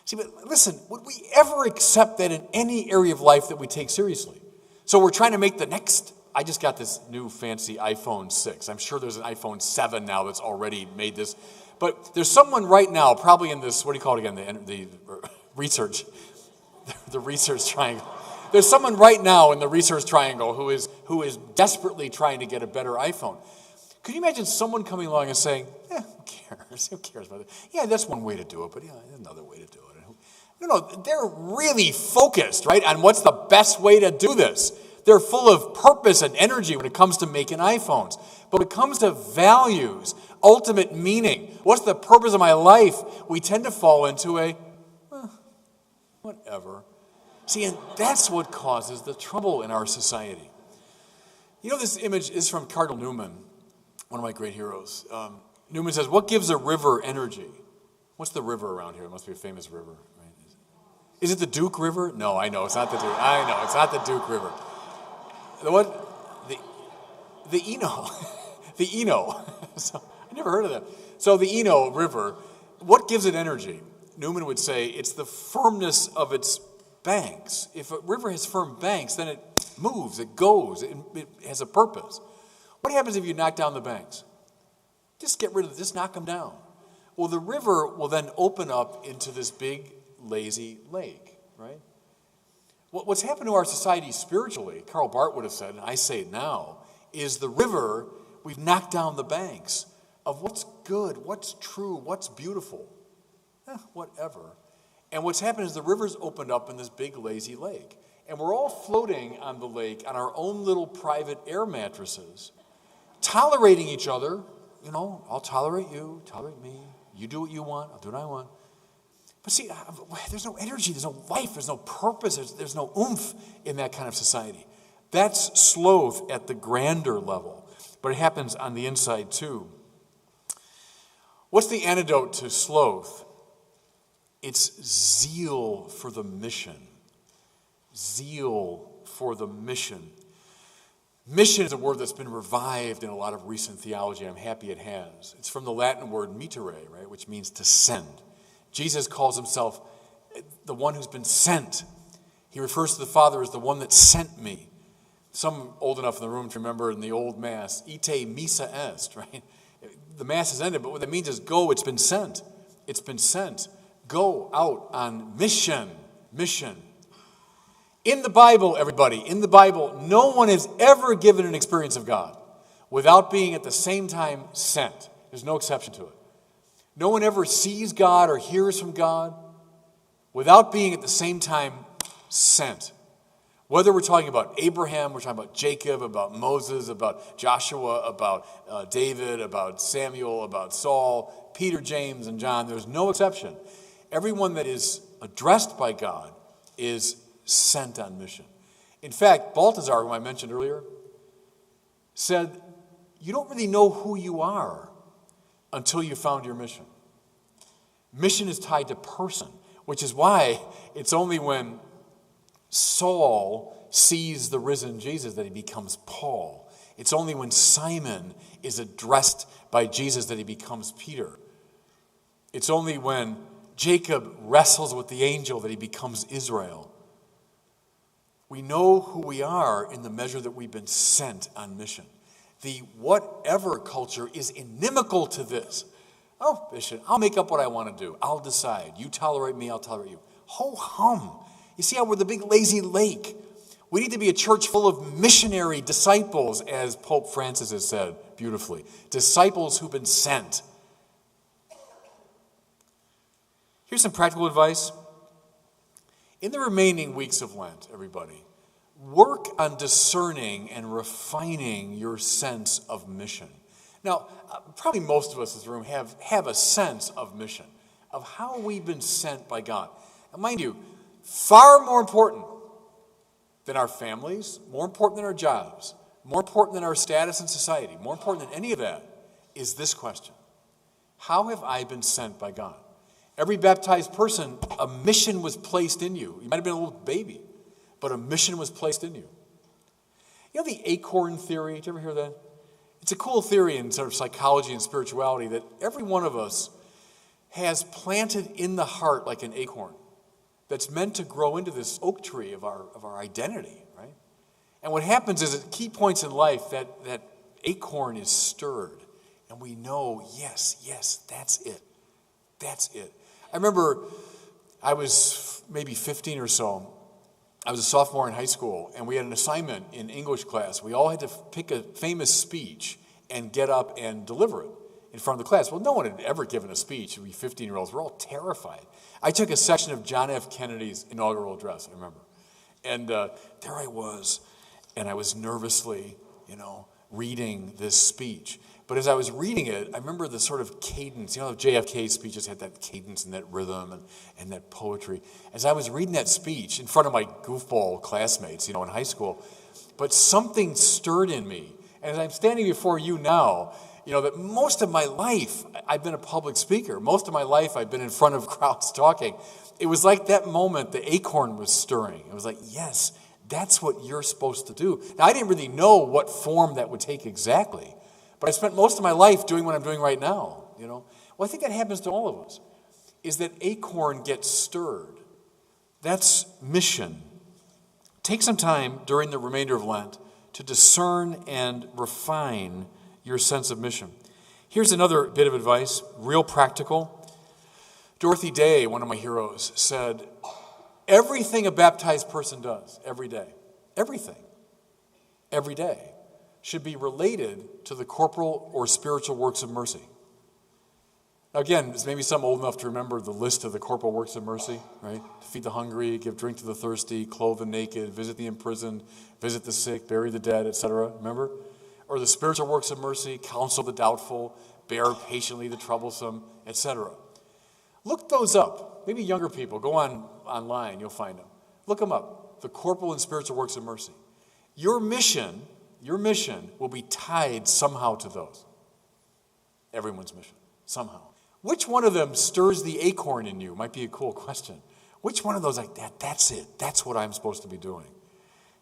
See, but listen, would we ever accept that in any area of life that we take seriously? So we're trying to make the next, I just got this new fancy iPhone 6. I'm sure there's an iPhone 7 now that's already made this. But there's someone right now, probably in this, what do you call it again, the research, the research triangle. There's someone right now in the research triangle who is desperately trying to get a better iPhone. Could you imagine someone coming along and saying, who cares? Who cares about it? Yeah, that's one way to do it, but yeah, there's another way to do it. No, they're really focused, right, on what's the best way to do this. They're full of purpose and energy when it comes to making iPhones. But when it comes to values, ultimate meaning, what's the purpose of my life, we tend to fall into a, whatever. See, and that's what causes the trouble in our society. You know, this image is from Cardinal Newman, one of my great heroes. Newman says, what gives a river energy? What's the river around here? It must be a famous river, right? Is it the Duke River? No, I know, it's not the Duke. I know, it's not the Duke River. The Eno. The Eno. So, I never heard of that. So the Eno River, what gives it energy? Newman would say it's the firmness of its banks. If a river has firm banks, then it moves, it goes, it has a purpose. What happens if you knock down the banks? Just get rid of them, just knock them down. Well, the river will then open up into this big, lazy lake, right? What's happened to our society spiritually, Karl Barth would have said, and I say it now, is the river, we've knocked down the banks of what's good, what's true, what's beautiful. Whatever. And what's happened is the river's opened up in this big, lazy lake. And we're all floating on the lake on our own little private air mattresses, tolerating each other. You know, I'll tolerate you, tolerate me. You do what you want, I'll do what I want. But see, there's no energy, there's no life, there's no purpose, there's no oomph in that kind of society. That's sloth at the grander level, but it happens on the inside too. What's the antidote to sloth? It's zeal for the mission. Zeal for the mission. Mission is a word that's been revived in a lot of recent theology. I'm happy it has. It's from the Latin word mittere, right, which means to send. Jesus calls himself the one who's been sent. He refers to the Father as the one that sent me. Some old enough in the room to remember in the old Mass, ite missa est, right? The Mass is ended, but what that means is go, it's been sent. It's been sent. Go out on mission. Mission. In the Bible, everybody, in the Bible, no one has ever given an experience of God without being at the same time sent. There's no exception to it. No one ever sees God or hears from God without being at the same time sent. Whether we're talking about Abraham, we're talking about Jacob, about Moses, about Joshua, about David, about Samuel, about Saul, Peter, James, and John, there's no exception. Everyone that is addressed by God is sent on mission. In fact, Balthazar, whom I mentioned earlier, said, you don't really know who you are until you found your mission. Mission is tied to person, which is why it's only when Saul sees the risen Jesus that he becomes Paul. It's only when Simon is addressed by Jesus that he becomes Peter. It's only when Jacob wrestles with the angel that he becomes Israel. We know who we are in the measure that we've been sent on mission. The whatever culture is inimical to this. Oh, Bishop, I'll make up what I want to do. I'll decide. You tolerate me, I'll tolerate you. Ho hum. You see how we're the big lazy lake? We need to be a church full of missionary disciples, as Pope Francis has said beautifully. Disciples who've been sent. Here's some practical advice. In the remaining weeks of Lent, everybody, work on discerning and refining your sense of mission. Now, probably most of us in this room have a sense of mission, of how we've been sent by God. And mind you, far more important than our families, more important than our jobs, more important than our status in society, more important than any of that, is this question. How have I been sent by God? Every baptized person, a mission was placed in you. You might have been a little baby, but a mission was placed in you. You know the acorn theory? Did you ever hear that? It's a cool theory in sort of psychology and spirituality that every one of us has planted in the heart like an acorn that's meant to grow into this oak tree of our identity, right? And what happens is at key points in life that acorn is stirred, and we know, yes, that's it. That's it. I remember I was maybe 15 or so. I was a sophomore in high school, and we had an assignment in English class. We all had to pick a famous speech and get up and deliver it in front of the class. Well, no one had ever given a speech. We 15-year-olds were all terrified. I took a section of John F. Kennedy's inaugural address, I remember. And there I was, and I was nervously, reading this speech. But as I was reading it, I remember the sort of cadence. JFK's speeches had that cadence and that rhythm and that poetry. As I was reading that speech in front of my goofball classmates, in high school, but something stirred in me. And as I'm standing before you now, that most of my life I've been a public speaker. Most of my life I've been in front of crowds talking. It was like that moment the acorn was stirring. It was like, yes, that's what you're supposed to do. Now, I didn't really know what form that would take exactly. But I spent most of my life doing what I'm doing right now, Well, I think that happens to all of us, is that acorn gets stirred. That's mission. Take some time during the remainder of Lent to discern and refine your sense of mission. Here's another bit of advice, real practical. Dorothy Day, one of my heroes, said, everything a baptized person does every day, every day, should be related to the corporal or spiritual works of mercy. Now again, there's maybe some old enough to remember the list of the corporal works of mercy, right? To feed the hungry, give drink to the thirsty, clothe the naked, visit the imprisoned, visit the sick, bury the dead, etc. Remember? Or the spiritual works of mercy, counsel the doubtful, bear patiently the troublesome, etc. Look those up. Maybe younger people, go online, you'll find them. Look them up. The corporal and spiritual works of mercy. Your mission will be tied somehow to those. Everyone's mission, somehow. Which one of them stirs the acorn in you? Might be a cool question. Which one of those, like that, that's it. That's what I'm supposed to be doing.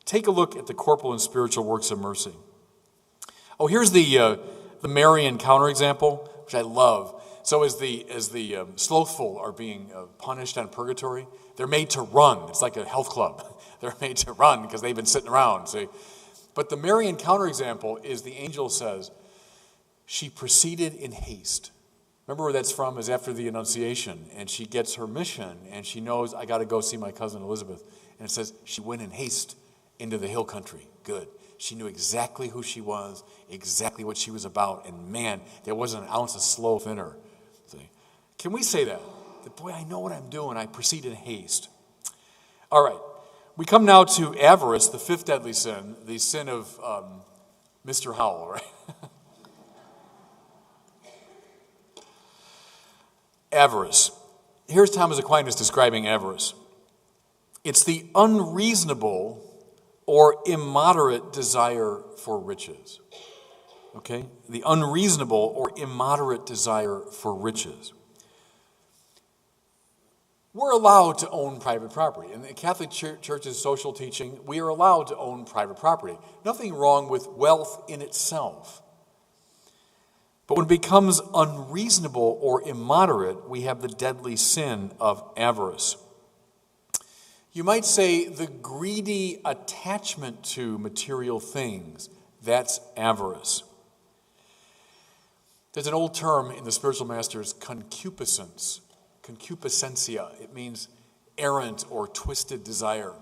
Take a look at the corporal and spiritual works of mercy. Oh, here's the Marian counterexample, which I love. So as the slothful are being punished on purgatory, they're made to run. It's like a health club. They're made to run because they've been sitting around, see. But the Marian counterexample is the angel says, she proceeded in haste. Remember where that's from? Is after the Annunciation, and she gets her mission, and she knows, I got to go see my cousin Elizabeth. And it says, she went in haste into the hill country. Good. She knew exactly who she was, exactly what she was about, and man, there wasn't an ounce of sloth in her. See? Can we say that? That, boy, I know what I'm doing. I proceed in haste. All right. We come now to avarice, the fifth deadly sin, the sin of Mr. Howell, right? Avarice. Here's Thomas Aquinas describing avarice. It's the unreasonable or immoderate desire for riches. Okay? The unreasonable or immoderate desire for riches. We're allowed to own private property. In the Catholic Church's social teaching, we are allowed to own private property. Nothing wrong with wealth in itself. But when it becomes unreasonable or immoderate, we have the deadly sin of avarice. You might say the greedy attachment to material things, that's avarice. There's an old term in the spiritual masters, concupiscence. Concupiscencia. It means errant or twisted desire.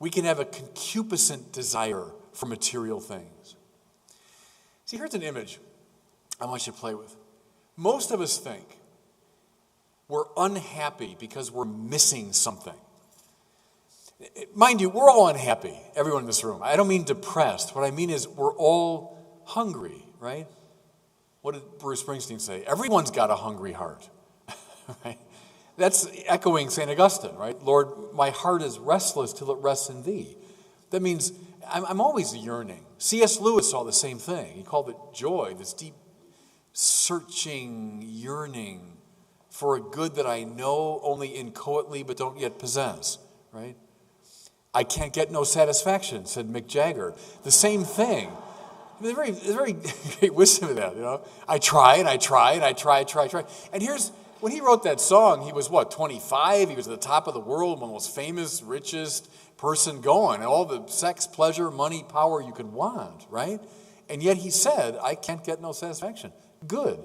We can have a concupiscent desire for material things. See, here's an image I want you to play with. Most of us think we're unhappy because we're missing something. Mind you, we're all unhappy, everyone in this room. I don't mean depressed. What I mean is we're all hungry, right? What did Bruce Springsteen say? Everyone's got a hungry heart. Right? That's echoing St. Augustine, right? Lord, my heart is restless till it rests in thee. That means I'm always yearning. C.S. Lewis saw the same thing. He called it joy, this deep, searching yearning for a good that I know only inchoately but don't yet possess, right? I can't get no satisfaction, said Mick Jagger. The same thing. There's very great wisdom in that, you know. I try and I try and I try. And when he wrote that song, he was, 25? He was at the top of the world, one of the most famous, richest person going. All the sex, pleasure, money, power you could want, right? And yet he said, I can't get no satisfaction. Good.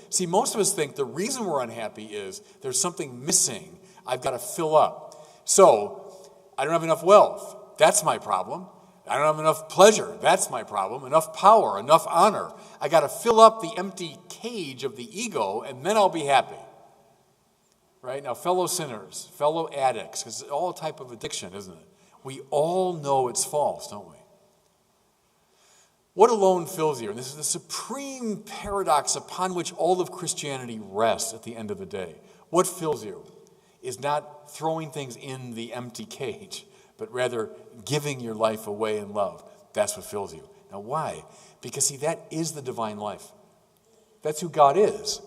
See, most of us think the reason we're unhappy is there's something missing. I've got to fill up. So, I don't have enough wealth. That's my problem. I don't have enough pleasure. That's my problem. Enough power, enough honor. I got to fill up the empty cage of the ego, and then I'll be happy. Right? Now, fellow sinners, fellow addicts, because it's all a type of addiction, isn't it? We all know it's false, don't we? What alone fills you? And this is the supreme paradox upon which all of Christianity rests at the end of the day. What fills you is not throwing things in the empty cage, but rather giving your life away in love. That's what fills you. Now, why? Because, see, that is the divine life. That's who God is.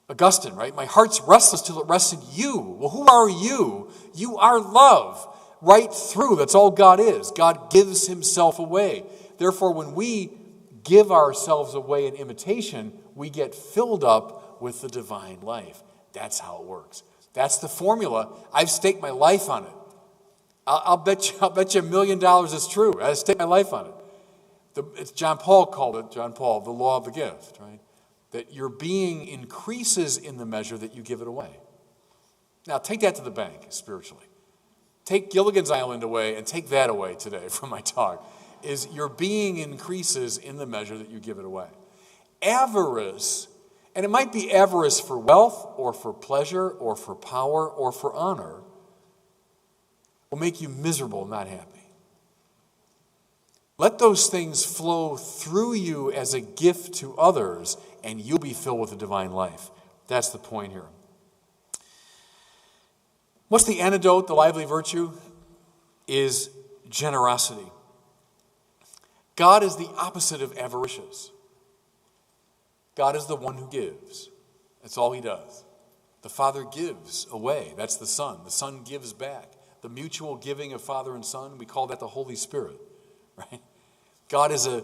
Augustine, right? My heart's restless till it rests in you. Well, who are you? You are love. Right through. That's all God is. God gives himself away. Therefore, when we give ourselves away in imitation, we get filled up with the divine life. That's how it works. That's the formula. I've staked my life on it. I'll bet you $1 million it's true. I stake my life on it. John Paul called it, the law of the gift, right? That your being increases in the measure that you give it away. Now, take that to the bank spiritually. Take Gilligan's Island away and take that away today from my talk. Is your being increases in the measure that you give it away. Avarice, and it might be avarice for wealth or for pleasure or for power or for honor, will make you miserable, not happy. Let those things flow through you as a gift to others, and you'll be filled with the divine life. That's the point here. What's the antidote, the lively virtue? Is generosity. God is the opposite of avaricious. God is the one who gives. That's all he does. The Father gives away. That's the Son. The Son gives back. The mutual giving of Father and Son, we call that the Holy Spirit, right? God is a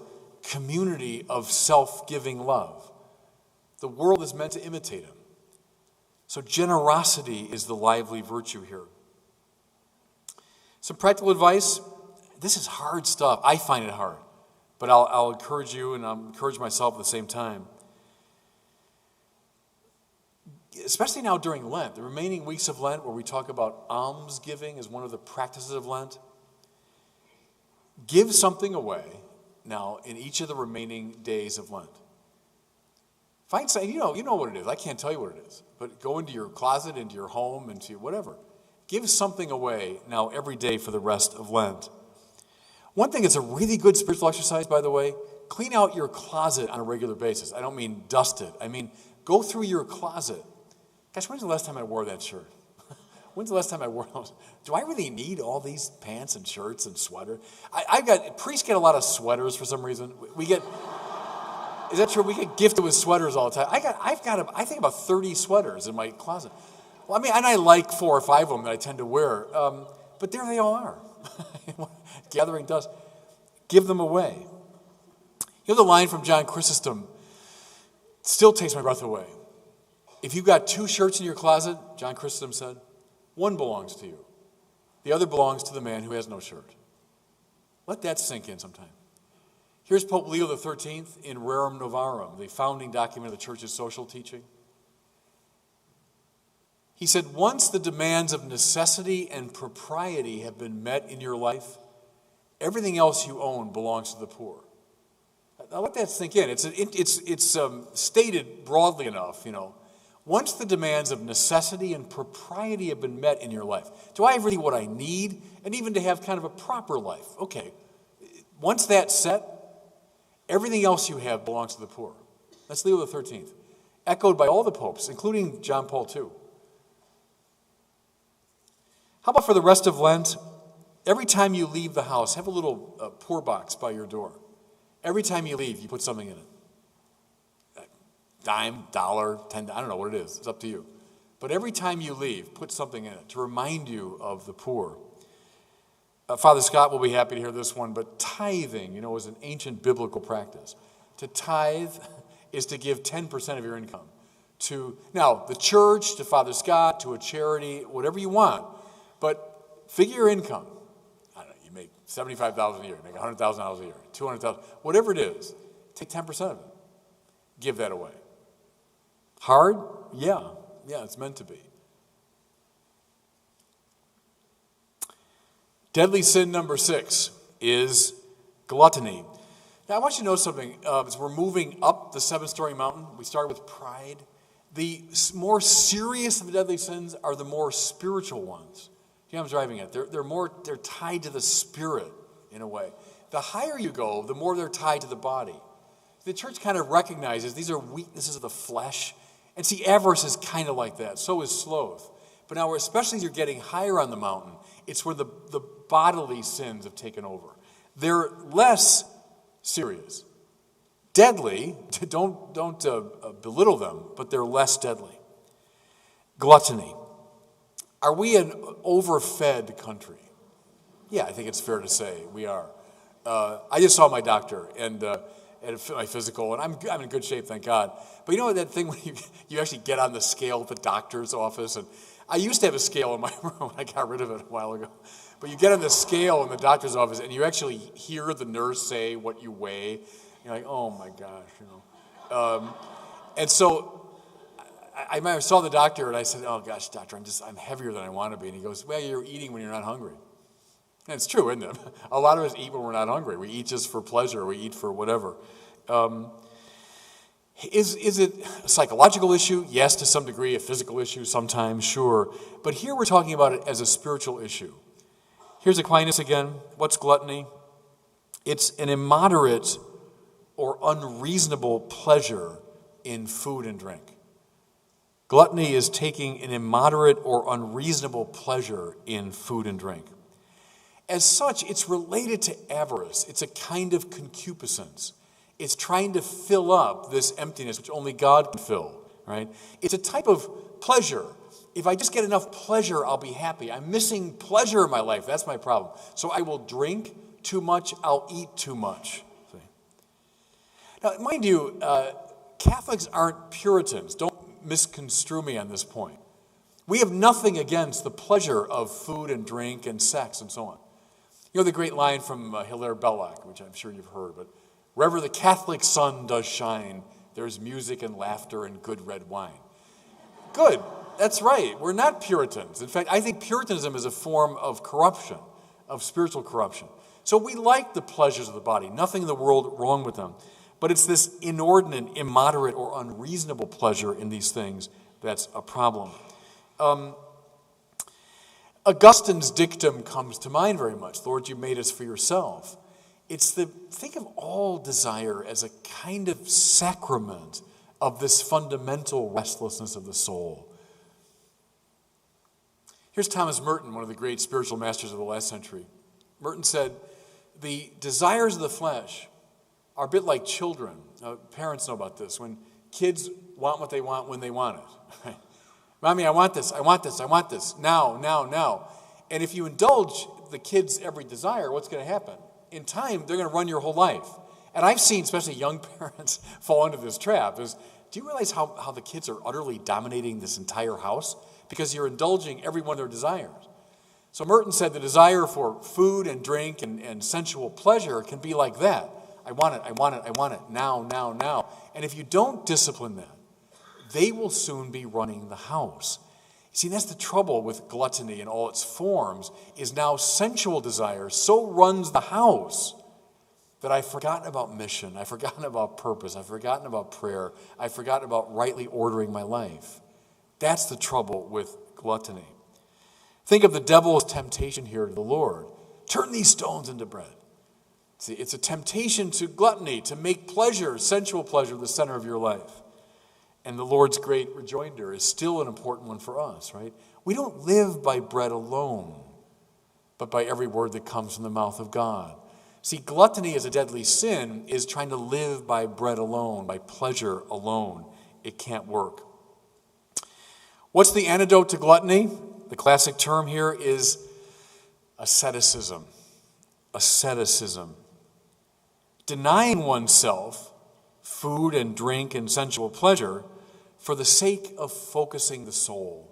community of self-giving love. The world is meant to imitate him. So generosity is the lively virtue here. Some practical advice. This is hard stuff. I find it hard. But I'll encourage you, and I'll encourage myself at the same time. Especially now during Lent, the remaining weeks of Lent, where we talk about almsgiving as one of the practices of Lent. Give something away now in each of the remaining days of Lent. Find something, you know what it is. I can't tell you what it is. But go into your closet, into your home, into whatever. Give something away now every day for the rest of Lent. One thing that's a really good spiritual exercise, by the way, clean out your closet on a regular basis. I don't mean dust it. I mean, go through your closet. Gosh, when's the last time I wore that shirt? When's the last time I wore those? Do I really need all these pants and shirts and sweaters? Priests get a lot of sweaters for some reason. Is that true? We get gifted with sweaters all the time. I think about 30 sweaters in my closet. Well, I mean, and I like 4 or 5 of them that I tend to wear. But there they all are. Gathering dust. Give them away. You know the line from John Chrysostom still takes my breath away. If you've got 2 shirts in your closet, John Chrysostom said, one belongs to you. The other belongs to the man who has no shirt. Let that sink in sometime. Here's Pope Leo XIII in Rerum Novarum, the founding document of the Church's social teaching. He said, once the demands of necessity and propriety have been met in your life, everything else you own belongs to the poor. Now let that sink in. It's stated broadly enough, Once the demands of necessity and propriety have been met in your life, do I have really what I need? And even to have kind of a proper life. Okay. Once that's set, everything else you have belongs to the poor. That's Leo XIII. Echoed by all the popes, including John Paul II. How about for the rest of Lent? Every time you leave the house, have a little poor box by your door. Every time you leave, you put something in it. Dime, dollar, 10, I don't know what it is. It's up to you. But every time you leave, put something in it to remind you of the poor. Father Scott will be happy to hear this one, but tithing, is an ancient biblical practice. To tithe is to give 10% of your income to, now, the church, to Father Scott, to a charity, whatever you want. But figure your income. I don't know, you make $75,000 a year, you make $100,000 a year, $200,000, whatever it is, take 10% of it. Give that away. Hard? Yeah, it's meant to be. Deadly sin number 6 is gluttony. Now, I want you to know something. As we're moving up the 7-story mountain, we started with pride. The more serious of the deadly sins are the more spiritual ones. You know what I'm driving at? They're tied to the spirit in a way. The higher you go, the more they're tied to the body. The church kind of recognizes these are weaknesses of the flesh. And see, avarice is kind of like that. So is sloth. But now, especially as you're getting higher on the mountain, it's where the bodily sins have taken over. They're less serious. Deadly, don't belittle them, but they're less deadly. Gluttony. Are we an overfed country? Yeah, I think it's fair to say we are. I just saw my doctor and my physical, and I'm in good shape, thank God. But you know that thing when you actually get on the scale at the doctor's office, and I used to have a scale in my room. I got rid of it a while ago. But you get on the scale in the doctor's office, and you actually hear the nurse say what you weigh. You're like, oh my gosh, And so I saw the doctor, and I said, oh gosh, doctor, I'm heavier than I want to be. And he goes, well, you're eating when you're not hungry. And it's true, isn't it? A lot of us eat when we're not hungry. We eat just for pleasure. We eat for whatever. Is it a psychological issue? Yes, to some degree. A physical issue? Sometimes, sure. But here we're talking about it as a spiritual issue. Here's Aquinas again. What's gluttony? It's an immoderate or unreasonable pleasure in food and drink. Gluttony is taking an immoderate or unreasonable pleasure in food and drink. As such, it's related to avarice. It's a kind of concupiscence. It's trying to fill up this emptiness which only God can fill, right? It's a type of pleasure. If I just get enough pleasure, I'll be happy. I'm missing pleasure in my life. That's my problem. So I will drink too much. I'll eat too much. See? Now, mind you, Catholics aren't Puritans. Don't misconstrue me on this point. We have nothing against the pleasure of food and drink and sex and so on. You know the great line from Hilaire Belloc, which I'm sure you've heard, but wherever the Catholic sun does shine, there's music and laughter and good red wine. Good. That's right. We're not Puritans. In fact, I think Puritanism is a form of corruption, of spiritual corruption. So we like the pleasures of the body. Nothing in the world wrong with them. But it's this inordinate, immoderate, or unreasonable pleasure in these things that's a problem. Augustine's dictum comes to mind very much. Lord, you made us for yourself. Think of all desire as a kind of sacrament of this fundamental restlessness of the soul. Here's Thomas Merton, one of the great spiritual masters of the last century. Merton said, the desires of the flesh are a bit like children. Now, parents know about this. When kids want what they want when they want it. Right? Mommy, I want this, I want this, I want this. Now, now, now. And if you indulge the kids' every desire, what's going to happen? In time, they're going to run your whole life. And I've seen, especially young parents, fall into this trap. Do you realize how the kids are utterly dominating this entire house? Because you're indulging every one of their desires. So Merton said the desire for food and drink and sensual pleasure can be like that. I want it, I want it, I want it, now, now, now. And if you don't discipline them, they will soon be running the house. See, that's the trouble with gluttony in all its forms, is now sensual desire so runs the house that I've forgotten about mission, I've forgotten about purpose, I've forgotten about prayer, I've forgotten about rightly ordering my life. That's the trouble with gluttony. Think of the devil's temptation here to the Lord. Turn these stones into bread. See, it's a temptation to gluttony, to make pleasure, sensual pleasure, the center of your life. And the Lord's great rejoinder is still an important one for us, right? We don't live by bread alone, but by every word that comes from the mouth of God. See, gluttony as a deadly sin is trying to live by bread alone, by pleasure alone. It can't work. What's the antidote to gluttony? The classic term here is asceticism. Asceticism. Denying oneself food and drink and sensual pleasure for the sake of focusing the soul.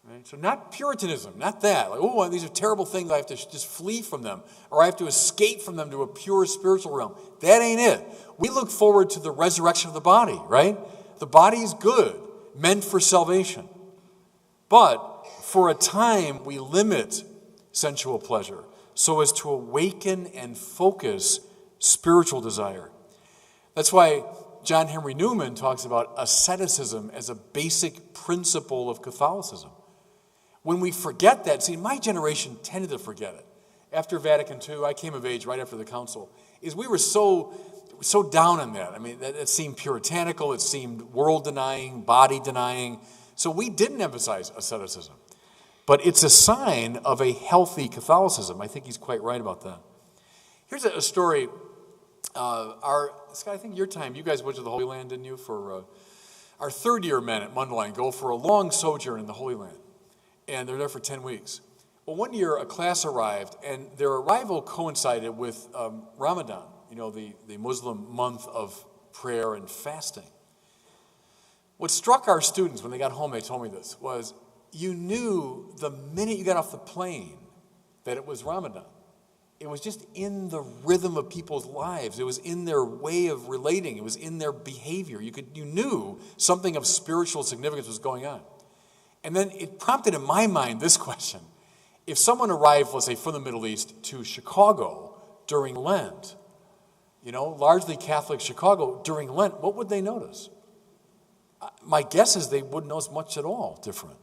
Right? So not Puritanism, not that. Like, oh, these are terrible things, I have to just flee from them, or I have to escape from them to a pure spiritual realm. That ain't it. We look forward to the resurrection of the body, right? The body is good, meant for salvation. But for a time, we limit sensual pleasure so as to awaken and focus spiritual desire. That's why John Henry Newman talks about asceticism as a basic principle of Catholicism. When we forget that, see, my generation tended to forget it. After Vatican II, I came of age right after the council, is we were so down on that. I mean, it seemed puritanical, it seemed world-denying, body-denying. So we didn't emphasize asceticism. But it's a sign of a healthy Catholicism. I think he's quite right about that. Here's a story. Scott, I think your time, you guys went to the Holy Land, didn't you? For our third-year men at Mundelein go for a long sojourn in the Holy Land. And they're there for 10 weeks. Well, one year a class arrived, and their arrival coincided with Ramadan, the Muslim month of prayer and fasting. What struck our students when they got home, they told me this, was you knew the minute you got off the plane that it was Ramadan. It was just in the rhythm of people's lives. It was in their way of relating. It was in their behavior. You knew something of spiritual significance was going on. And then it prompted in my mind this question. If someone arrived, let's say, from the Middle East to Chicago during Lent, largely Catholic Chicago during Lent, what would they notice? My guess is they wouldn't notice much at all different.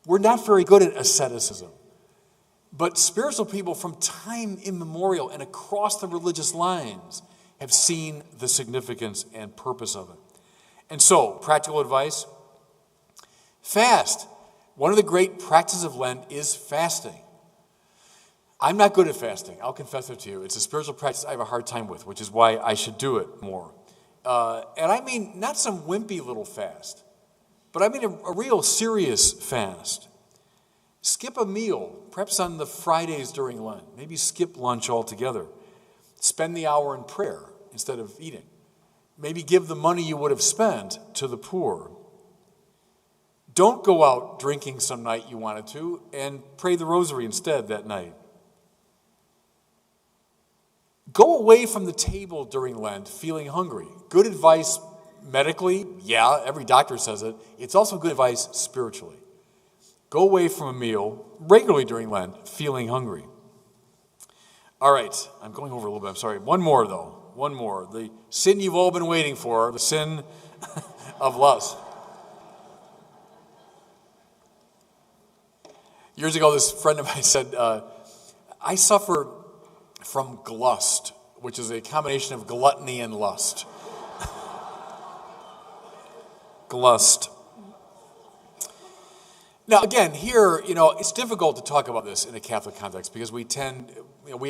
We're not very good at asceticism. But spiritual people from time immemorial and across the religious lines have seen the significance and purpose of it. And so, practical advice, fast. One of the great practices of Lent is fasting. I'm not good at fasting. I'll confess it to you. It's a spiritual practice I have a hard time with, which is why I should do it more. And I mean not some wimpy little fast, but I mean a real serious fast. Skip a meal, perhaps on the Fridays during Lent. Maybe skip lunch altogether. Spend the hour in prayer instead of eating. Maybe give the money you would have spent to the poor. Don't go out drinking some night you wanted to and pray the rosary instead that night. Go away from the table during Lent feeling hungry. Good advice medically, yeah, every doctor says it. It's also good advice spiritually. Go away from a meal regularly during Lent feeling hungry. All right, I'm going over a little bit, I'm sorry. One more, though. One more. The sin you've all been waiting for, the sin of lust. Years ago, this friend of mine said, I suffer from glust, which is a combination of gluttony and lust. Glust. Now, again, here, it's difficult to talk about this in a Catholic context because we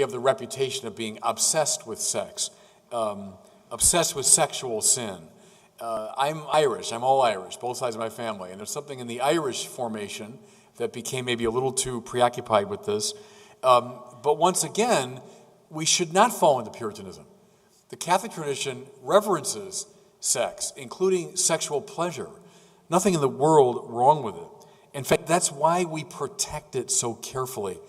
have the reputation of being obsessed with sex, obsessed with sexual sin. I'm Irish. I'm all Irish, both sides of my family. And there's something in the Irish formation that became maybe a little too preoccupied with this. But once again, we should not fall into Puritanism. The Catholic tradition reverences sex, including sexual pleasure. Nothing in the world wrong with it. In fact, that's why we protect it so carefully.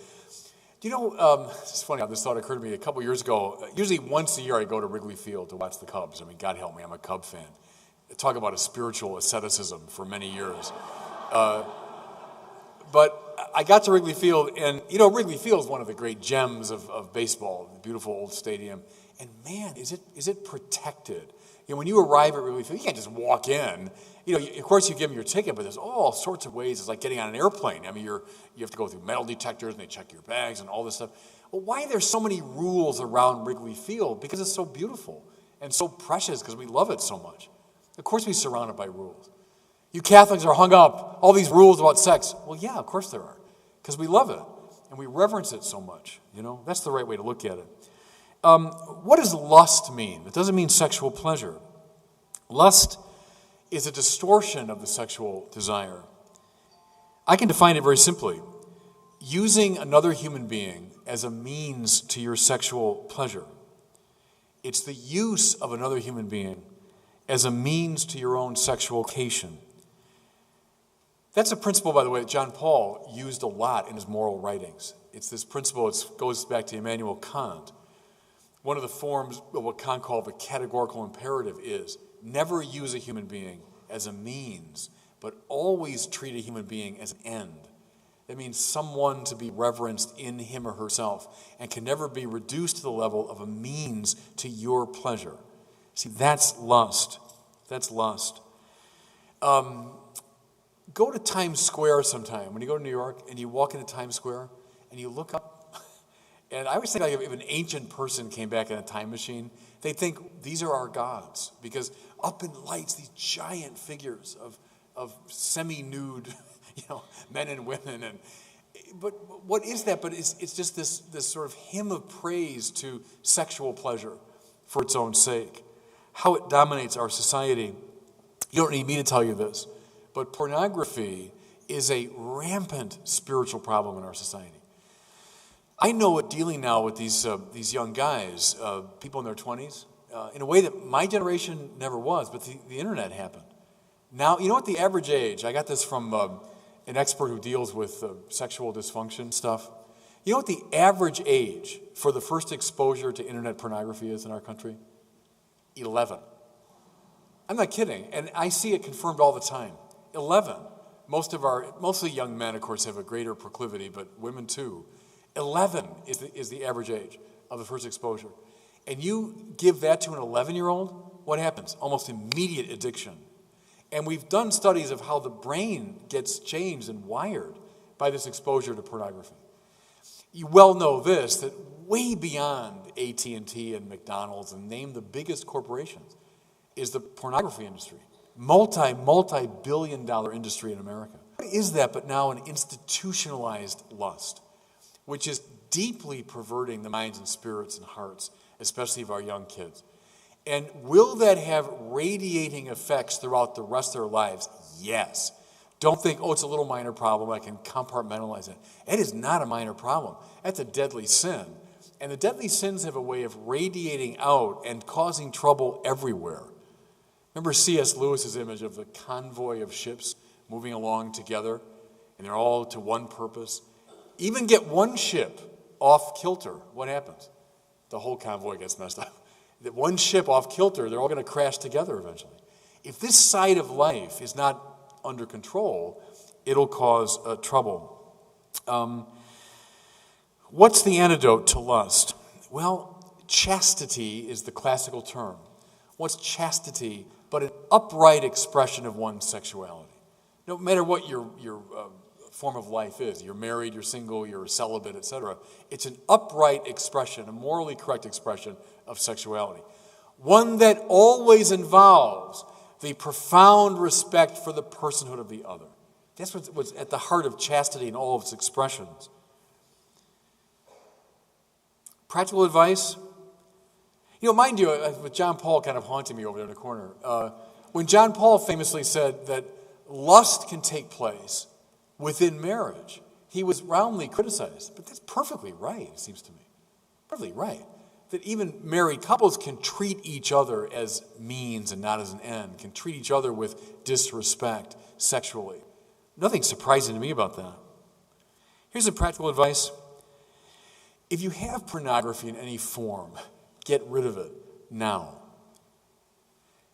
It's funny how this thought occurred to me a couple years ago. Usually once a year I go to Wrigley Field to watch the Cubs. I mean, God help me, I'm a Cub fan. Talk about a spiritual asceticism for many years. But I got to Wrigley Field, and Wrigley Field is one of the great gems of baseball, the beautiful old stadium. And man, is it protected. When you arrive at Wrigley Field, you can't just walk in. Of course you give them your ticket, but there's all sorts of ways. It's like getting on an airplane. I mean, you have to go through metal detectors, and they check your bags and all this stuff. Well, why are there so many rules around Wrigley Field? Because it's so beautiful and so precious because we love it so much. Of course we're surrounded by rules. You Catholics are hung up, all these rules about sex. Well, yeah, of course there are, because we love it, and we reverence it so much. That's the right way to look at it. What does lust mean? It doesn't mean sexual pleasure. Lust is a distortion of the sexual desire. I can define it very simply. Using another human being as a means to your sexual pleasure. It's the use of another human being as a means to your own sexual vocation. That's a principle, by the way, that John Paul used a lot in his moral writings. It's this principle, it goes back to Immanuel Kant. One of the forms of what Kant called the categorical imperative is never use a human being as a means, but always treat a human being as an end. That means someone to be reverenced in him or herself and can never be reduced to the level of a means to your pleasure. See, that's lust. That's lust. Go to Times Square sometime. When you go to New York and you walk into Times Square and you look up, and I always think like if an ancient person came back in a time machine, they'd think these are our gods, because up in lights, these giant figures of semi-nude, men and women, but what is that? But it's just this sort of hymn of praise to sexual pleasure for its own sake. How it dominates our society. You don't need me to tell you this, but pornography is a rampant spiritual problem in our society. I know it dealing now with these young guys, people in their 20s, in a way that my generation never was, but the internet happened. Now, you know what the average age, I got this from an expert who deals with sexual dysfunction stuff. You know what the average age for the first exposure to internet pornography is in our country? 11. I'm not kidding, and I see it confirmed all the time. 11. Mostly young men, of course, have a greater proclivity, but women too. 11 is the average age of the first exposure. And you give that to an 11-year-old, what happens? Almost immediate addiction. And we've done studies of how the brain gets changed and wired by this exposure to pornography. You well know this, that way beyond AT&T and McDonald's, and name the biggest corporations, is the pornography industry. Multi-billion-dollar industry in America. What is that but now an institutionalized lust, which is deeply perverting the minds and spirits and hearts, especially of our young kids. And will that have radiating effects throughout the rest of their lives? Yes. Don't think, it's a little minor problem, I can compartmentalize it. It is not a minor problem. That's a deadly sin. And the deadly sins have a way of radiating out and causing trouble everywhere. Remember C.S. Lewis's image of the convoy of ships moving along together, and they're all to one purpose? Even get one ship off kilter, what happens? The whole convoy gets messed up. That one ship off kilter, they're all going to crash together eventually. If this side of life is not under control, it'll cause trouble. What's the antidote to lust? Well, chastity is the classical term. What's chastity but an upright expression of one's sexuality? No matter what your form of life is, you're married, you're single, you're celibate, etc. It's an upright expression, a morally correct expression of sexuality. One that always involves the profound respect for the personhood of the other. That's what's at the heart of chastity in all of its expressions. Practical advice. Mind you, with John Paul kind of haunting me over there in the corner, when John Paul famously said that lust can take place within marriage, he was roundly criticized. But that's perfectly right, it seems to me. Perfectly right. That even married couples can treat each other as means and not as an end, can treat each other with disrespect sexually. Nothing surprising to me about that. Here's some practical advice. If you have pornography in any form, get rid of it now.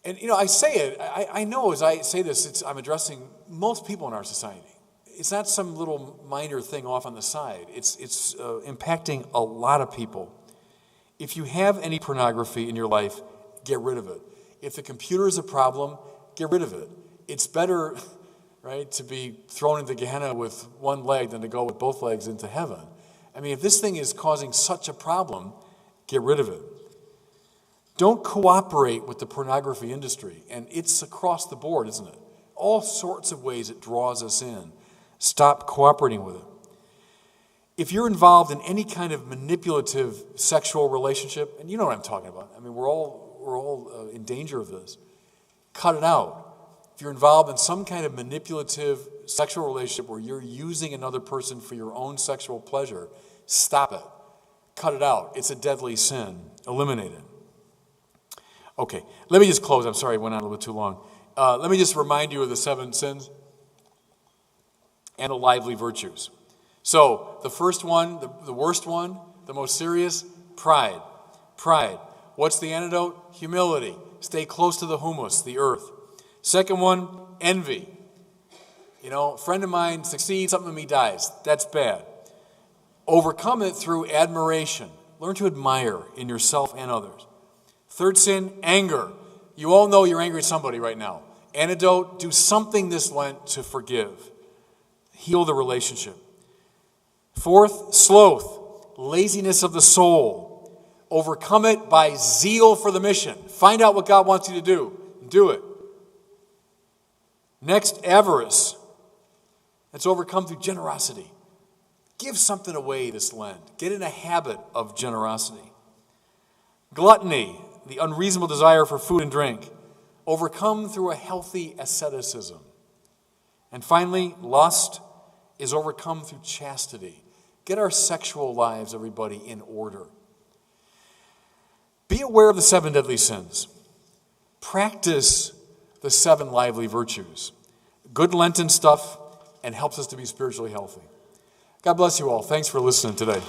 And, I say it, I know as I say this, I'm addressing most people in our society. It's not some little minor thing off on the side. It's impacting a lot of people. If you have any pornography in your life, get rid of it. If the computer is a problem, get rid of it. It's better, right, to be thrown into Gehenna with one leg than to go with both legs into heaven. I mean, if this thing is causing such a problem, get rid of it. Don't cooperate with the pornography industry. And it's across the board, isn't it? All sorts of ways it draws us in. Stop cooperating with it. If you're involved in any kind of manipulative sexual relationship, and you know what I'm talking about. I mean, we're all in danger of this. Cut it out. If you're involved in some kind of manipulative sexual relationship where you're using another person for your own sexual pleasure, stop it. Cut it out. It's a deadly sin. Eliminate it. Okay, let me just close. I'm sorry I went on a little bit too long. Let me just remind you of the 7 sins and the lively virtues. So, the first one, the worst one, the most serious, pride. Pride. What's the antidote? Humility. Stay close to the humus, the earth. Second one, envy. A friend of mine succeeds, something in me dies. That's bad. Overcome it through admiration. Learn to admire in yourself and others. Third sin, anger. You all know you're angry at somebody right now. Antidote, do something this Lent to forgive. Heal the relationship. Fourth, sloth, laziness of the soul. Overcome it by zeal for the mission. Find out what God wants you to do. Do it. Next, avarice. That's overcome through generosity. Give something away this Lent. Get in a habit of generosity. Gluttony, the unreasonable desire for food and drink. Overcome through a healthy asceticism. And finally, lust is overcome through chastity. Get our sexual lives, everybody, in order. Be aware of the 7 deadly sins. Practice the 7 lively virtues. Good Lenten stuff, and helps us to be spiritually healthy. God bless you all. Thanks for listening today.